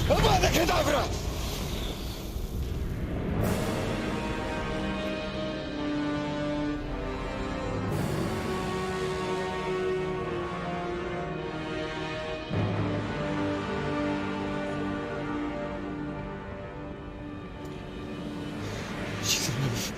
Avada Kedavra! She's alive.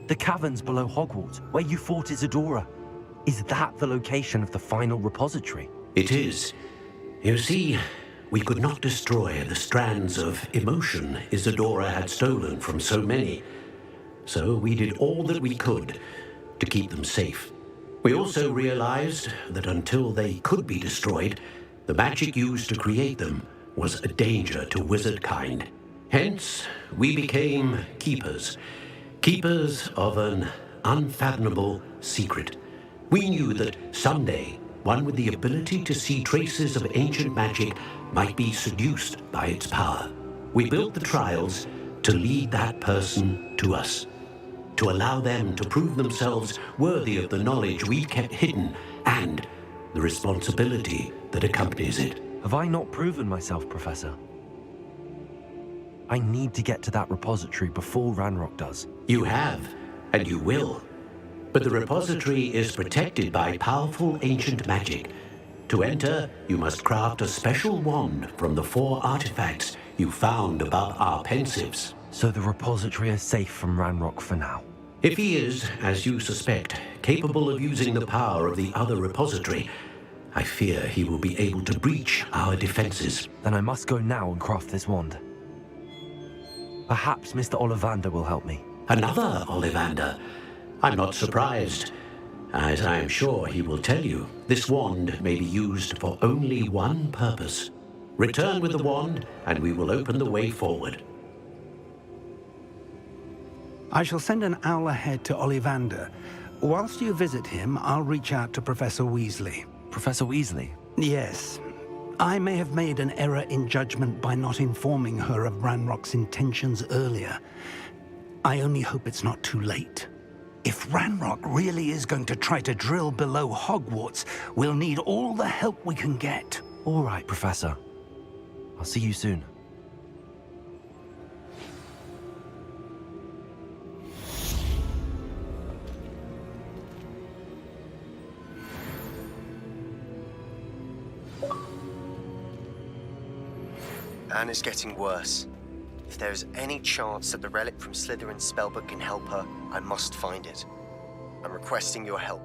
The caverns below Hogwarts, where you fought Isadora. Is that the location of the final repository? It is. You see, we could not destroy the strands of emotion Isadora had stolen from so many. So we did all that we could to keep them safe. We also realized that until they could be destroyed, the magic used to create them was a danger to wizard kind. Hence, we became keepers. Keepers of an unfathomable secret. We knew that someday, one with the ability to see traces of ancient magic might be seduced by its power. We built the trials to lead that person to us, to allow them to prove themselves worthy of the knowledge we kept hidden and the responsibility that accompanies it. Have I not proven myself, Professor? I need to get to that repository before Ranrock does. You have, and you will. But the repository is protected by powerful ancient magic. To enter, you must craft a special wand from the 4 artifacts you found above our pensives. So the repository is safe from Ranrock for now. If he is, as you suspect, capable of using the power of the other repository, I fear he will be able to breach our defenses. Then I must go now and craft this wand. Perhaps Mr. Ollivander will help me. Another Ollivander? I'm not surprised. As I am sure he will tell you, this wand may be used for only one purpose. Return with the wand, and we will open the way forward. I shall send an owl ahead to Ollivander. Whilst you visit him, I'll reach out to Professor Weasley. Professor Weasley? Yes. I may have made an error in judgment by not informing her of Ranrock's intentions earlier. I only hope it's not too late. If Ranrock really is going to try to drill below Hogwarts, we'll need all the help we can get. All right, Professor. I'll see you soon. Anne is getting worse. If there is any chance that the relic from Slytherin's spellbook can help her, I must find it. I'm requesting your help.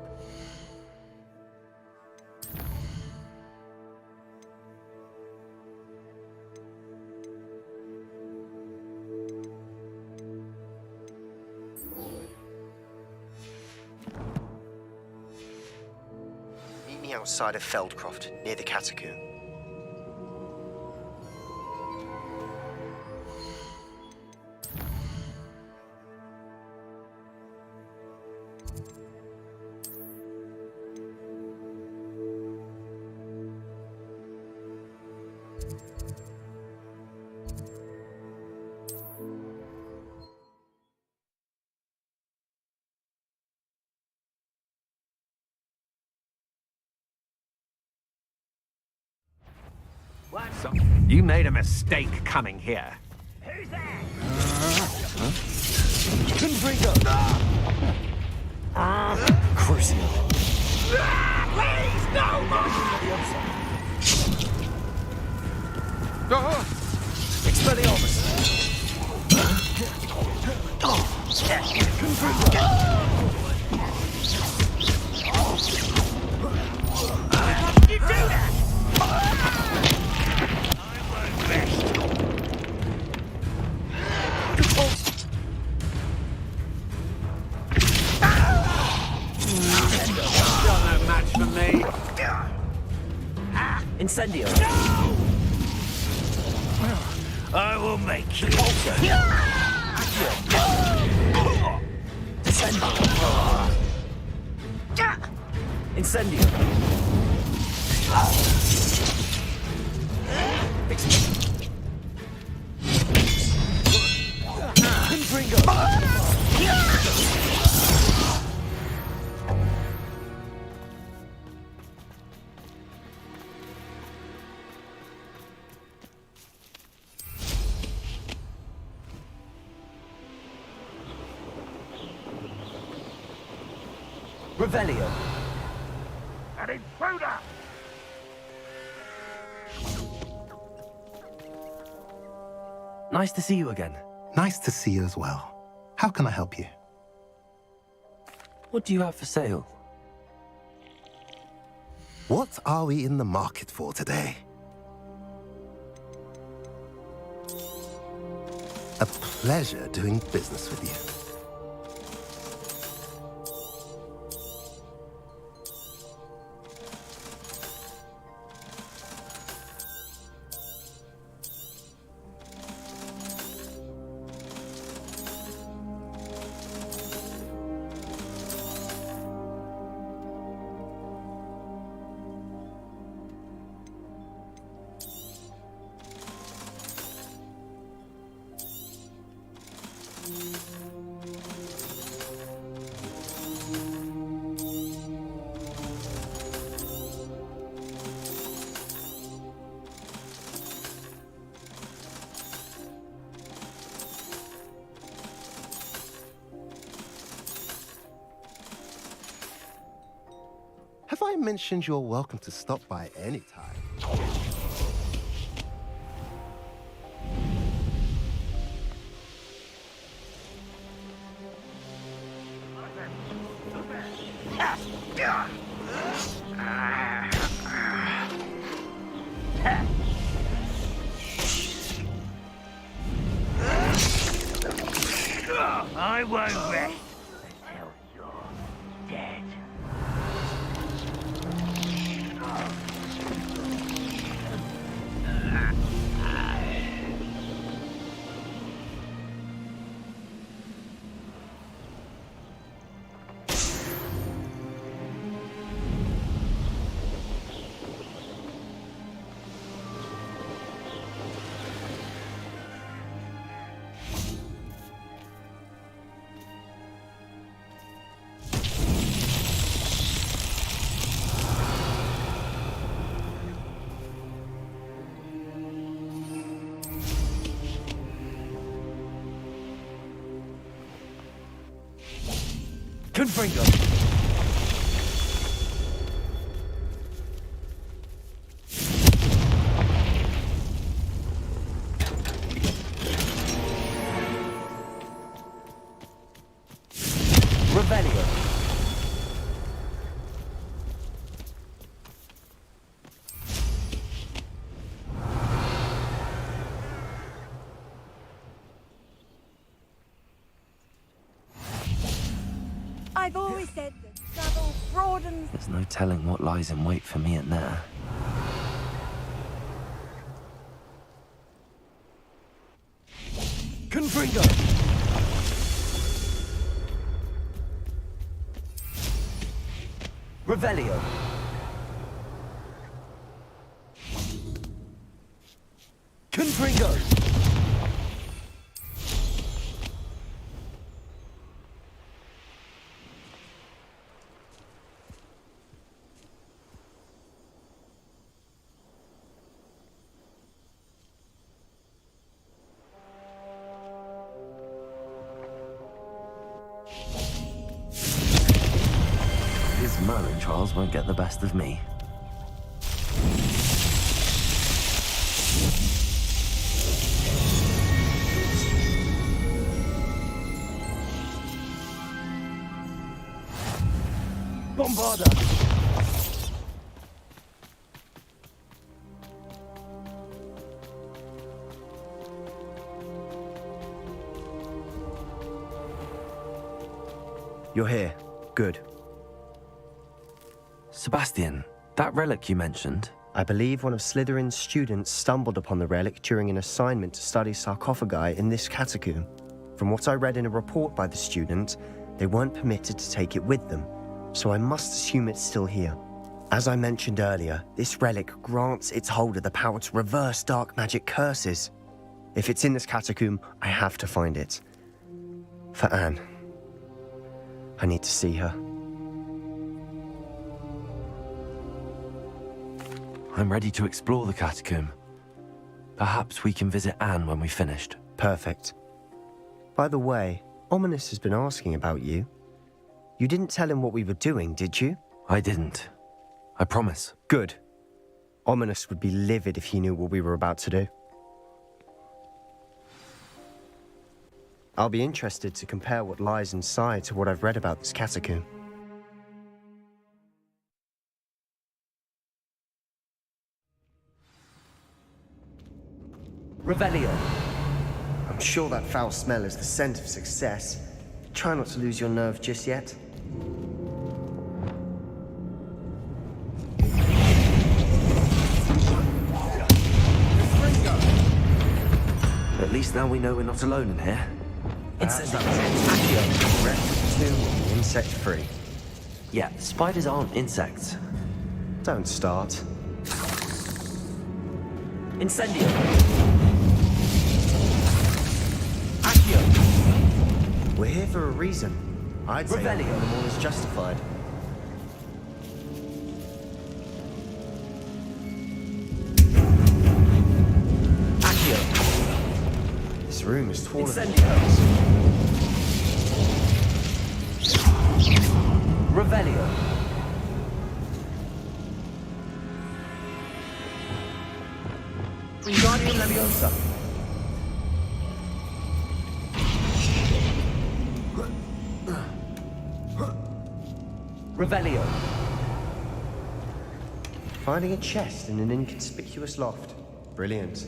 Meet me outside of Feldcroft, near the Catacomb. You made a mistake coming here. Who's there? Crucio. Please, no more! Expelliarmus. How did you do that? No match for me. Incendio. I will make you. Incendio. Revelio. An intruder! Nice to see you again. Nice to see you as well. How can I help you? What do you have for sale? What are we in the market for today? A pleasure doing business with you. Have I mentioned you're welcome to stop by any time? I won't rest until you're dead. Confringo! Revelio! I've always said that travel broadens. There's no telling what lies in wait for me in there. Confringo! Revelio! Confringo! His Merlin trials won't get the best of me. Bombarda! You're here. Good. Sebastian, that relic you mentioned. I believe one of Slytherin's students stumbled upon the relic during an assignment to study sarcophagi in this catacomb. From what I read in a report by the student, they weren't permitted to take it with them, so I must assume it's still here. As I mentioned earlier, this relic grants its holder the power to reverse dark magic curses. If it's in this catacomb, I have to find it. For Anne. I need to see her. I'm ready to explore the catacomb. Perhaps we can visit Anne when we've finished. Perfect. By the way, Ominous has been asking about you. You didn't tell him what we were doing, did you? I didn't. I promise. Good. Ominous would be livid if he knew what we were about to do. I'll be interested to compare what lies inside to what I've read about this catacomb. Revelio! I'm sure that foul smell is the scent of success. Try not to lose your nerve just yet. At least now we know we're not alone in here. Insect Accio. Rest 2, insect-free. Yeah, spiders aren't insects. Don't start. Incendio! We're here for a reason. I'd say Revelio. the all is justified. Accio! This room is taller than Incendio! Revelio! Wingardium Leviosa! Revelio! Finding a chest in an inconspicuous loft. Brilliant.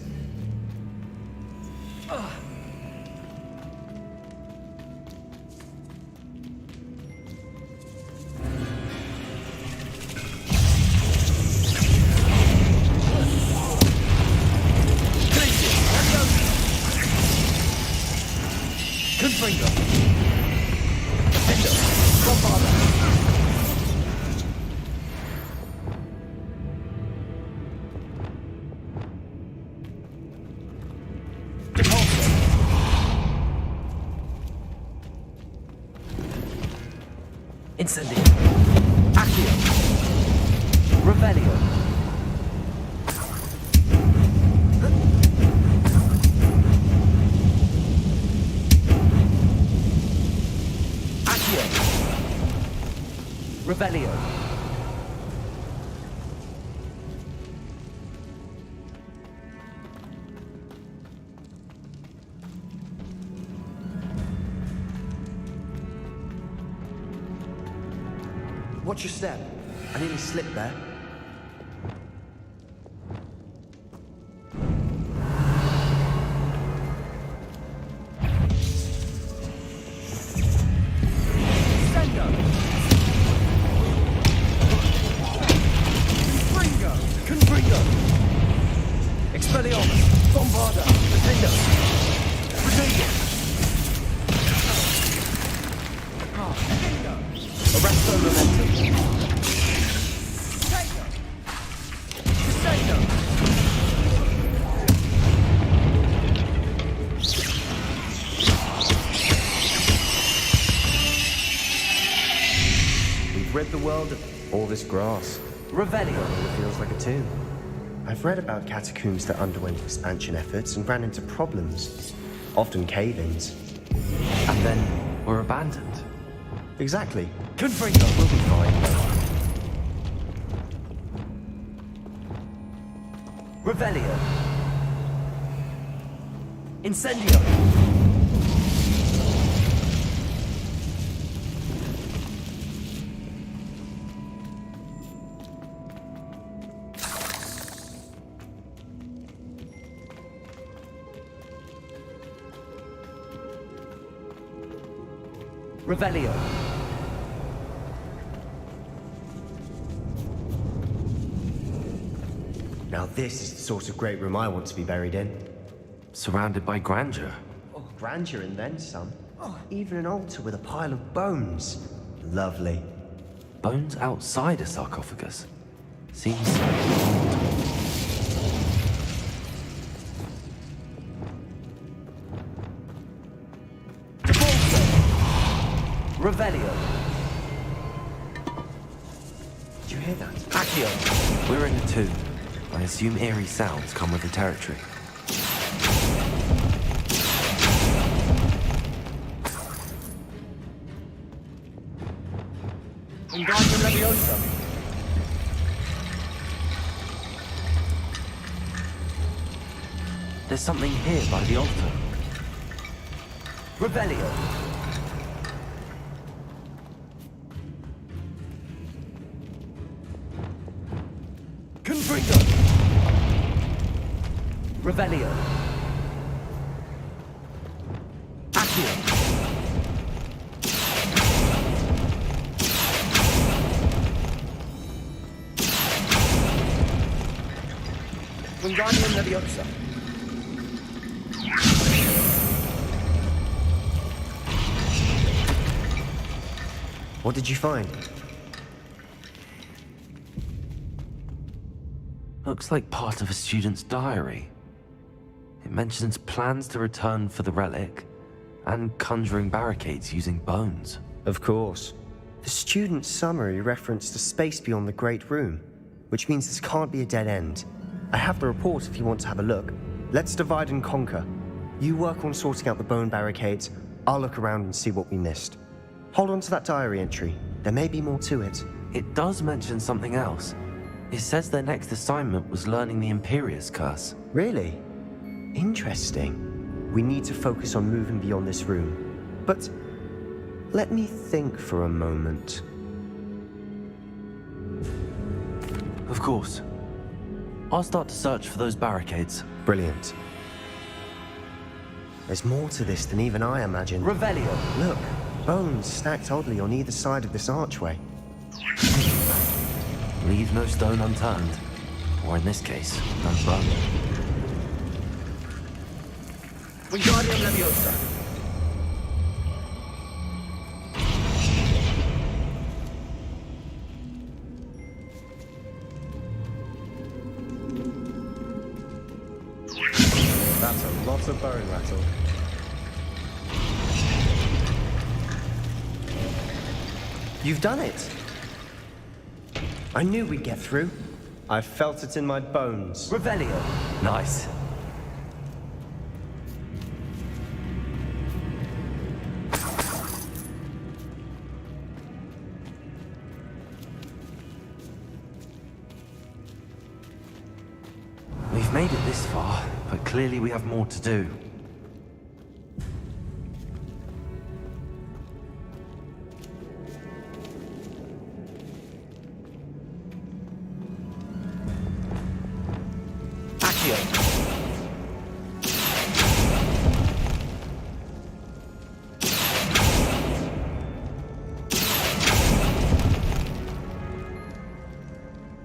Confringo! Defender! Bombarda! Incendio. Accio. Revelio. Accio. Revelio. Watch your step. I nearly slipped there. Sendo. Confringo. Expelliarmus. Bombarda. Defender. Rodrigo. Arresto Momentum. We've rid the world of all this grass. Revelio. It feels like a tomb. I've read about catacombs that underwent expansion efforts and ran into problems. Often cave-ins. And then were abandoned. Exactly. Confringo. We'll be fine. Revelio. Incendio. Revelio. Now this is the sort of great room I want to be buried in. Surrounded by grandeur. Oh, grandeur and then some. Oh, even an altar with a pile of bones. Lovely. Bones outside a sarcophagus. Seems Revelio. Did you hear that? Accio. We're in a tomb. I assume eerie sounds come with the territory. Wingardium Leviosa. There's something here by the altar. Revelio. Confringo. Revelio. Accio. Wingardium Leviosa. What did you find? Looks like part of a student's diary. It mentions plans to return for the relic and conjuring barricades using bones. Of course. The student's summary referenced a space beyond the Great Room, which means this can't be a dead end. I have the report if you want to have a look. Let's divide and conquer. You work on sorting out the bone barricades. I'll look around and see what we missed. Hold on to that diary entry. There may be more to it. It does mention something else. It says their next assignment was learning the Imperius Curse. Really? Interesting. We need to focus on moving beyond this room. But let me think for a moment. Of course. I'll start to search for those barricades. Brilliant. There's more to this than even I imagined. Revelio. Look, bones stacked oddly on either side of this archway. Leave no stone unturned. Or in this case, no bone. Wingardium Leviosa. Lots of bone rattle. You've done it! I knew we'd get through. I felt it in my bones. Revelio. Nice. We've made it this far, but clearly we have more to do.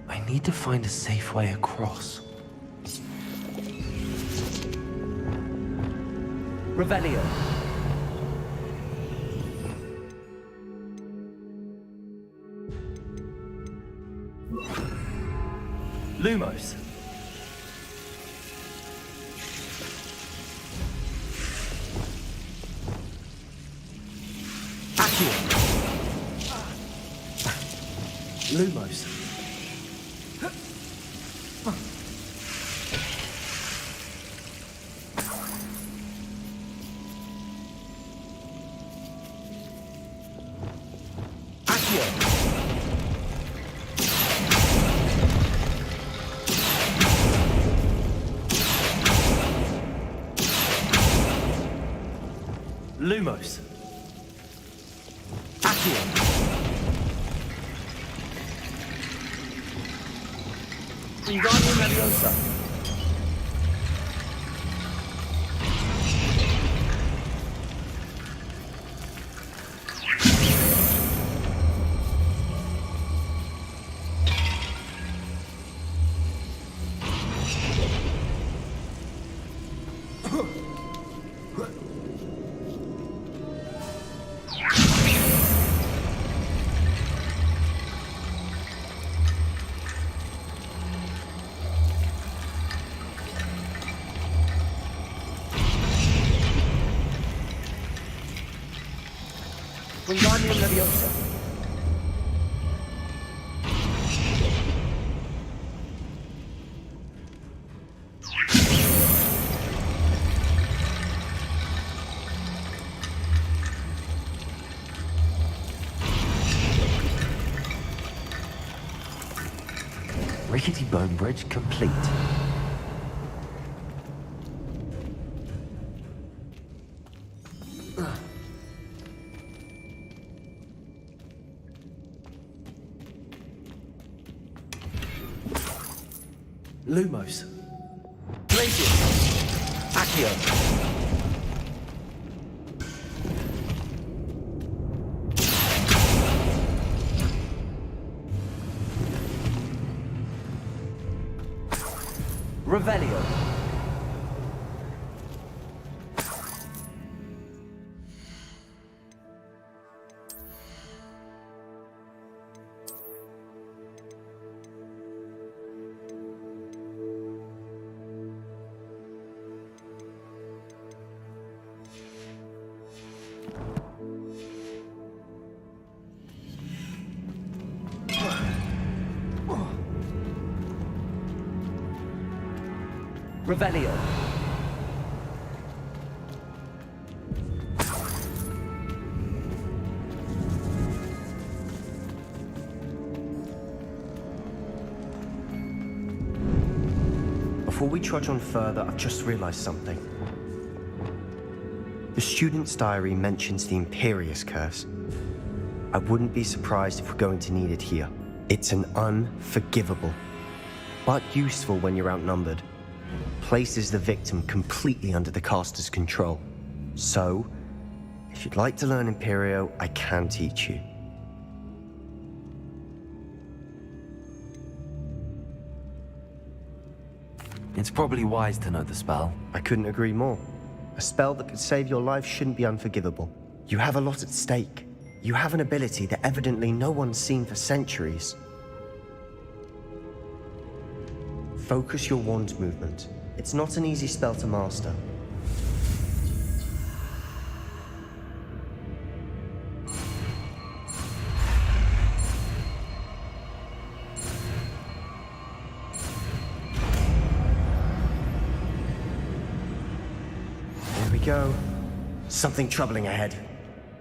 I need to find a safe way across. Revelio. Lumos. Accio. Lumos. Lumos. Accio. Wingardium Leviosa. Wingardium Leviosa. Rickety bone bridge complete. Lumos. Glacius. Accio. Revelio. Revelio. Before we trudge on further, I've just realized something. The student's diary mentions the Imperious Curse. I wouldn't be surprised if we're going to need it here. It's an unforgivable, but useful when you're outnumbered. Places the victim completely under the caster's control. So, if you'd like to learn Imperio, I can teach you. It's probably wise to know the spell. I couldn't agree more. A spell that could save your life shouldn't be unforgivable. You have a lot at stake. You have an ability that evidently no one's seen for centuries. Focus your wand's movement. It's not an easy spell to master, There we go. Something troubling ahead.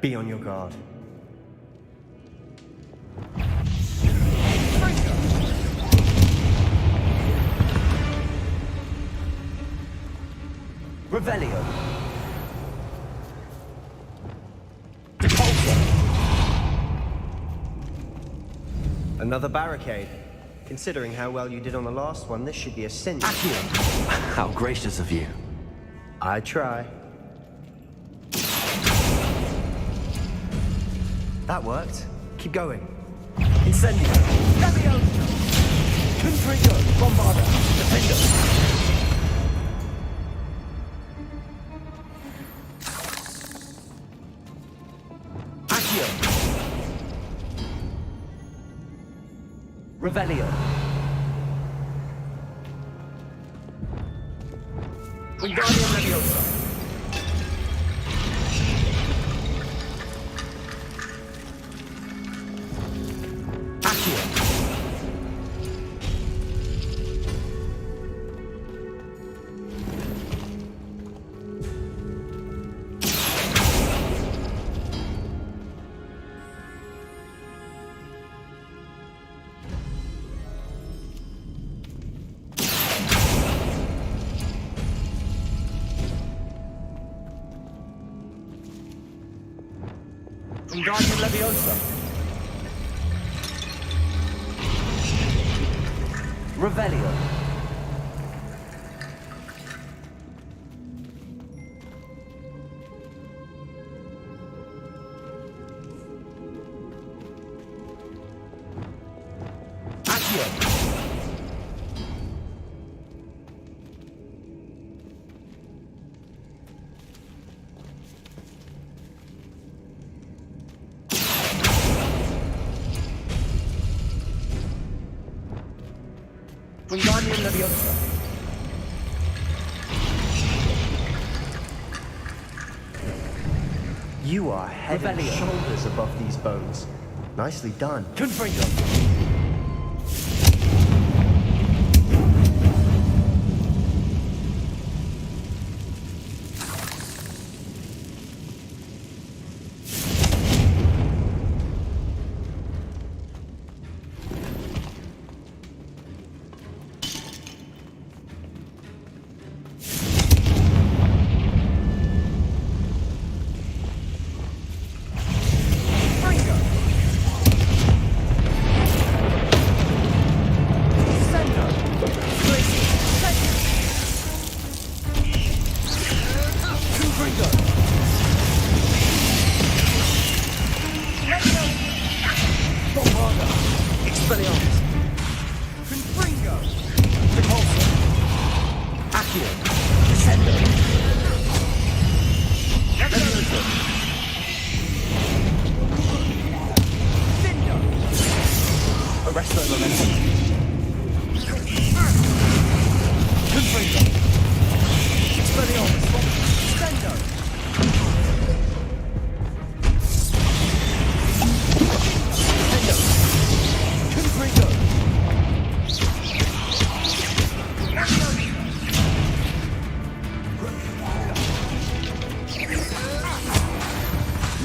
Be on your guard. Revelio. Another barricade. Considering how well you did on the last one, this should be a cinch. How gracious of you. I try. That worked. Keep going. Incendio. Levio. Confringo. Bombarda. Defendo. Revelio. Wingardium Leviosa. Accio. Wingardium Leviosa. Revelio. Accio. Wingardium Leviosa. You are head and shoulders above these bones. Nicely done. Confringo.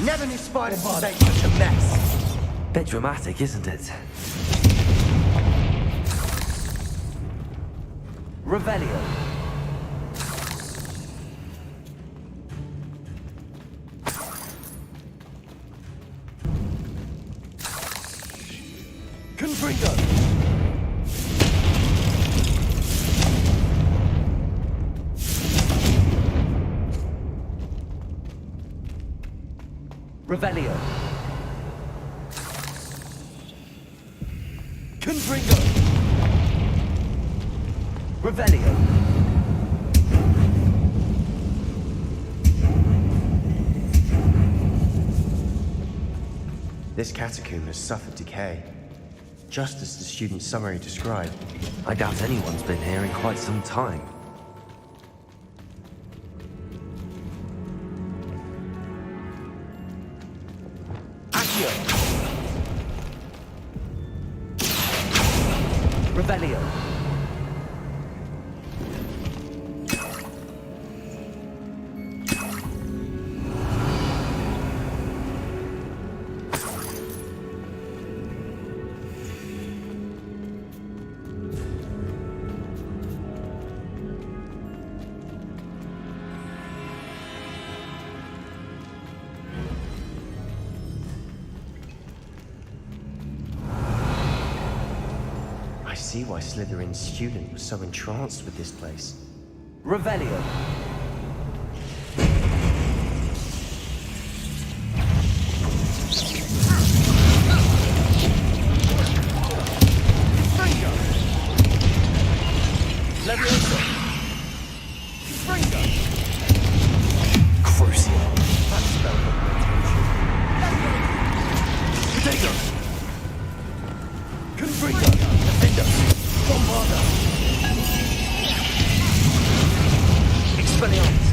Never knew spiders could make such a mess. Bit dramatic, isn't it? Revelio. Confringo. Revelio. Confringo. Revelio. This catacomb has suffered decay, just as the student summary described. I doubt anyone's been here in quite some time. Revelio. see why Slytherin's student was so entranced with this place. Revelio. Leviosa! Confringo! Crucio. That spell got my attention. Potato! Confringo! Defender! Bombarda! Expelliarmus!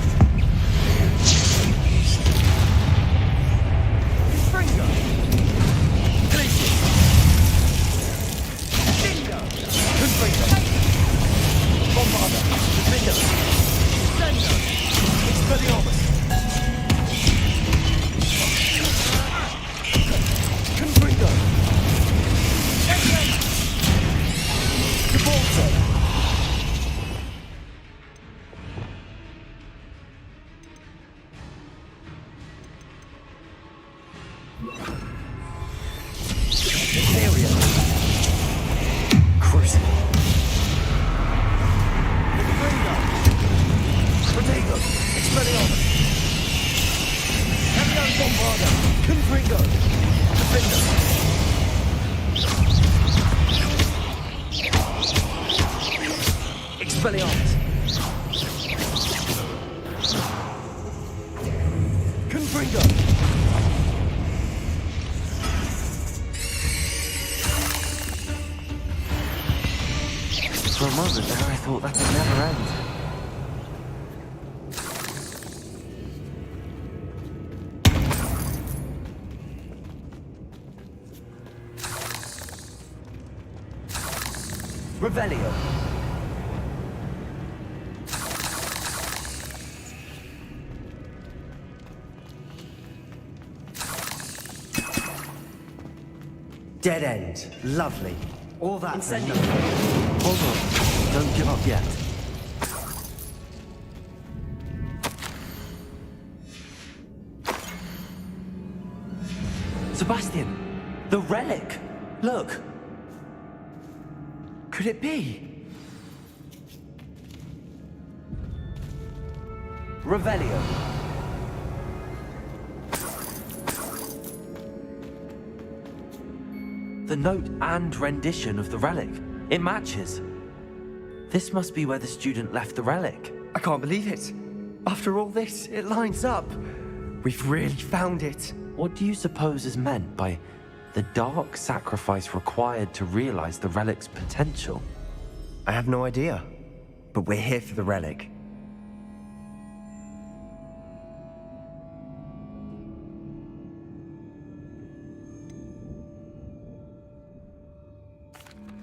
Confringo! Glacius! Dingo! Confringo! Bombarda! Defender! Sendo! Expelliarmus! Confringo! Gibraltar! Ethereal! Crucible! Confringo! Protego! Expelliarmus! Helion Bombarda! Confringo! Defender! Expelliarmus! Confringo! For a moment there, I thought that would never end. Revelio. Dead end. Lovely. All that for Incendio. nothing. Hold on. Don't give up yet. Sebastian! The relic! Look! Could it be? Revelio. The note and rendition of the relic. It matches. This must be where the student left the relic. I can't believe it. After all this, it lines up. We've really found it. What do you suppose is meant by the dark sacrifice required to realize the relic's potential? I have no idea. But we're here for the relic.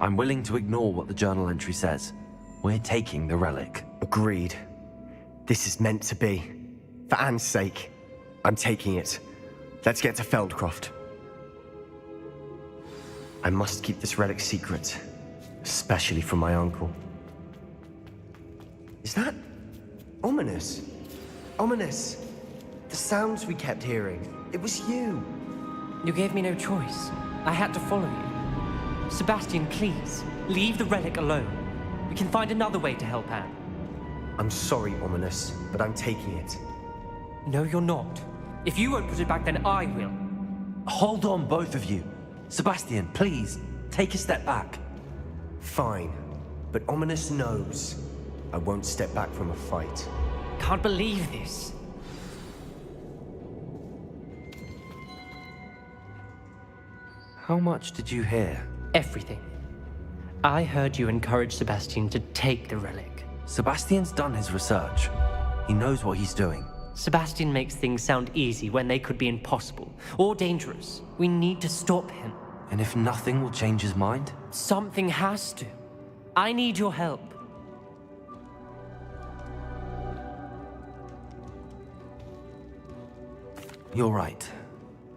I'm willing to ignore what the journal entry says. We're taking the relic. Agreed. This is meant to be. For Anne's sake, I'm taking it. Let's get to Feldcroft. I must keep this relic secret, especially from my uncle. Is that ominous? Ominous. The sounds we kept hearing. It was you. You gave me no choice. I had to follow you. Sebastian, please, leave the relic alone. We can find another way to help Anne. I'm sorry, Ominous, but I'm taking it. No, you're not. If you won't put it back, then I will. Hold on, both of you. Sebastian, please, take a step back. Fine, but Ominous knows I won't step back from a fight. Can't believe this. How much did you hear? Everything. I heard you encourage Sebastian to take the relic. Sebastian's done his research. He knows what he's doing. Sebastian makes things sound easy when they could be impossible or dangerous. We need to stop him. And if nothing will change his mind? Something has to. I need your help. You're right.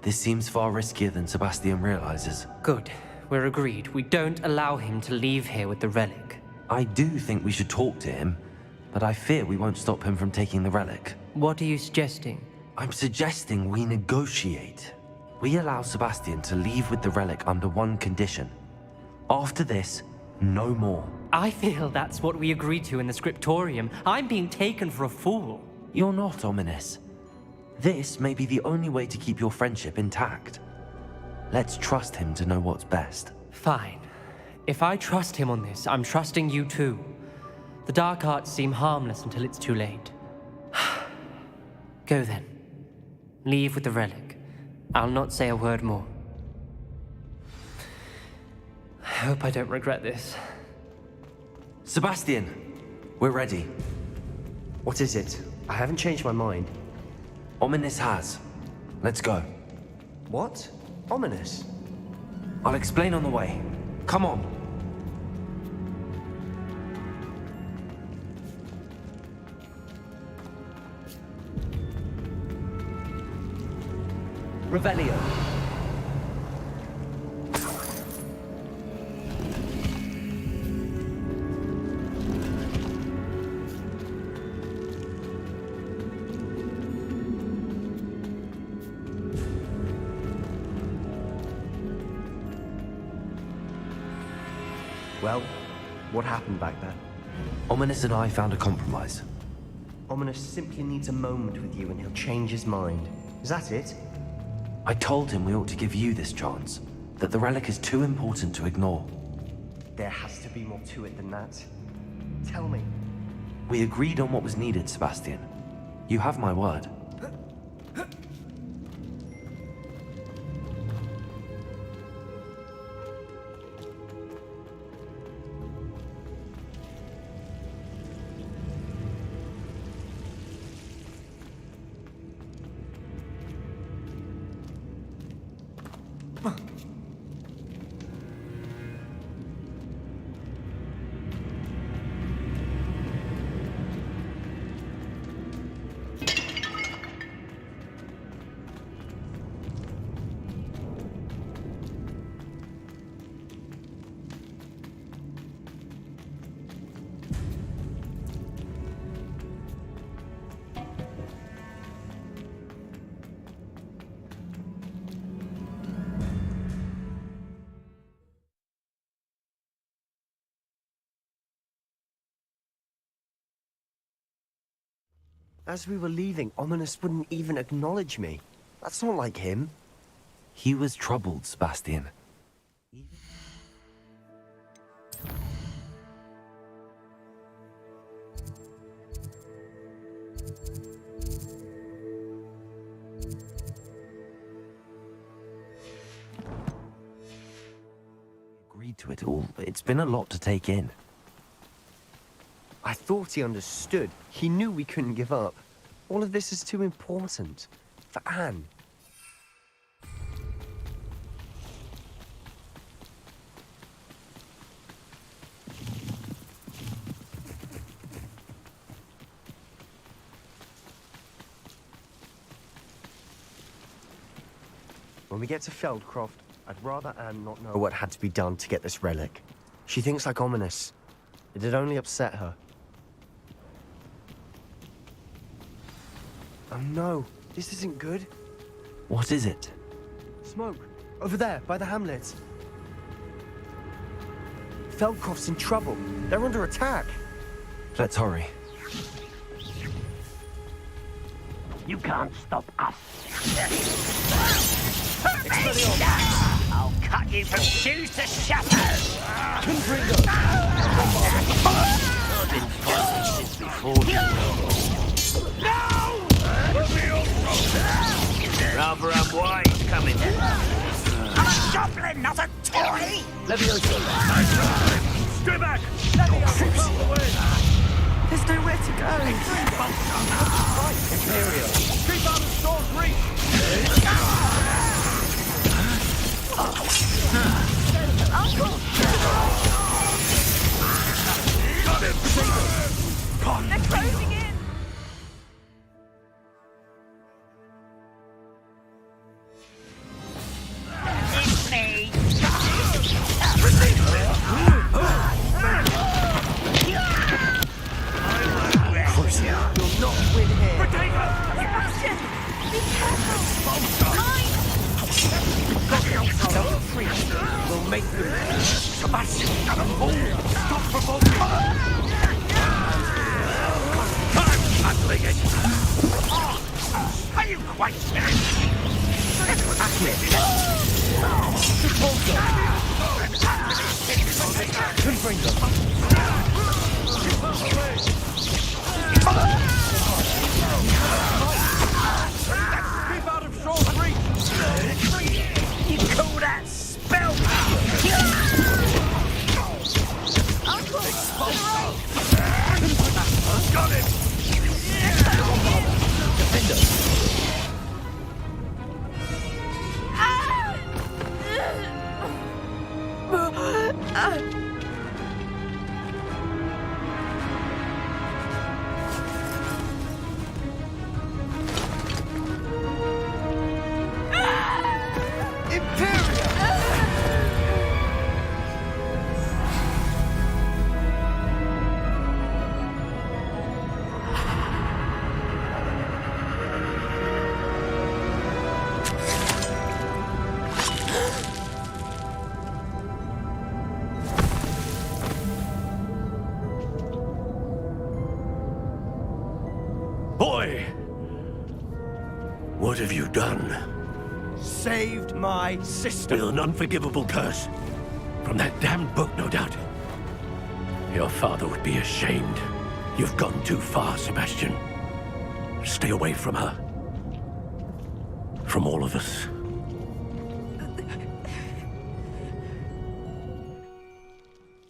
This seems far riskier than Sebastian realizes. Good. We're agreed. We don't allow him to leave here with the relic. I do think we should talk to him, but I fear we won't stop him from taking the relic. What are you suggesting? I'm suggesting we negotiate. We allow Sebastian to leave with the relic under one condition. After this, No more. I feel that's what we agreed to in the scriptorium. I'm being taken for a fool. You're not, Ominous. This may be the only way to keep your friendship intact. Let's trust him to know what's best. Fine. If I trust him on this, I'm trusting you too. The dark arts seem harmless until it's too late. Go then. Leave with the relic. I'll not say a word more. I hope I don't regret this. Sebastian, we're ready. What is it? I haven't changed my mind. Ominous has. Let's go. What? Ominous? I'll explain on the way. Come on. Revelio. Well, what happened back then? Ominous and I found a compromise. Ominous simply needs a moment with you and he'll change his mind. Is that it? I told him we ought to give you this chance, that the relic is too important to ignore. There has to be more to it than that. Tell me. We agreed on what was needed, Sebastian. You have my word. As we were leaving, Ominous wouldn't even acknowledge me. That's not like him. He was troubled, Sebastian. Agreed to it all. It's been a lot to take in. I thought he understood. He knew we couldn't give up. All of this is too important. For Anne. When we get to Feldcroft, I'd rather Anne not know what had to be done to get this relic. She thinks like Ominous. It'd only upset her. Oh no, this isn't good. What is it? Smoke, over there, by the hamlet. Feldcroft's in trouble. They're under attack. Let's hurry. You can't stop us. I'll cut you from shoes to shatters. Confringo! I've been fighting since before you. No! Rather unwise coming. I'm a goblin, not a toy! Levioso! Stay back! There's nowhere to go. Imperial! Keep out of Storm's reach! Uncle! Got him! They're closing in! It's me! You'll not win here. Sebastian! Be careful! Mine! Free. We'll make them. Sebastian, stop provoking. Time, ugly it. Are you quite finished? Keep out of short reach! You call that spell? Got him! Boy! What have you done? Saved my sister. With an unforgivable curse. From that damned book, no doubt. Your father would be ashamed. You've gone too far, Sebastian. Stay away from her. From all of us.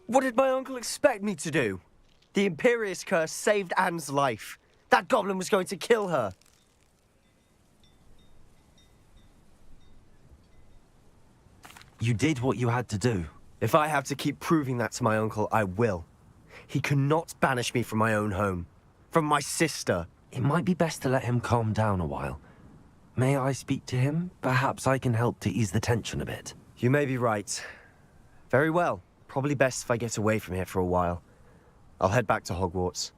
What did my uncle expect me to do? The Imperious curse saved Anne's life. That goblin was going to kill her. You did what you had to do. If I have to keep proving that to my uncle, I will. He cannot banish me from my own home. From my sister. It might be best to let him calm down a while. May I speak to him? Perhaps I can help to ease the tension a bit. You may be right. Very well. Probably best if I get away from here for a while. I'll head back to Hogwarts.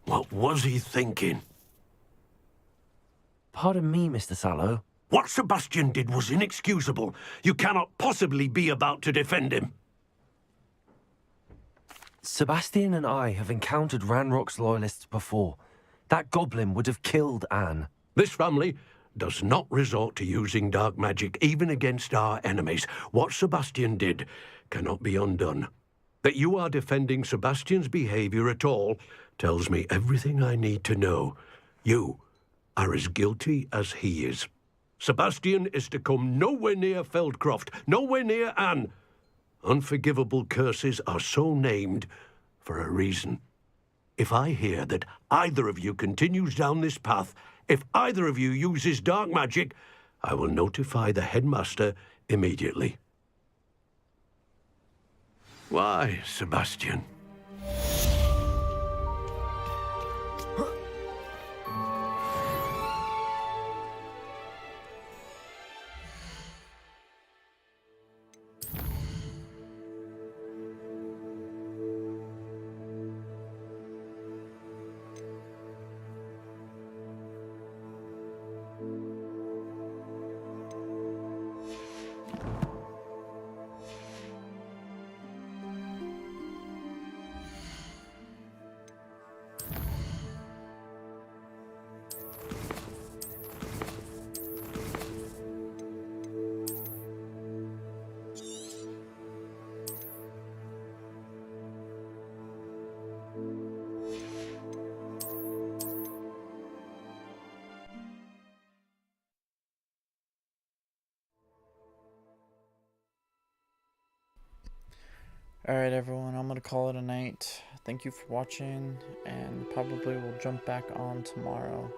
What was he thinking? Pardon me, Mr. Sallow. What Sebastian did was inexcusable. You cannot possibly be about to defend him. Sebastian and I have encountered Ranrock's loyalists before. That goblin would have killed Anne. This family does not resort to using dark magic, even against our enemies. What Sebastian did cannot be undone. That you are defending Sebastian's behavior at all tells me everything I need to know. You are as guilty as he is. Sebastian is to come nowhere near Feldcroft, nowhere near Anne. Unforgivable curses are so named for a reason. If I hear that either of you continues down this path, if either of you uses dark magic, I will notify the headmaster immediately. Why, Sebastian? Alright everyone, I'm gonna call it a night. Thank you for watching, and probably we'll jump back on tomorrow.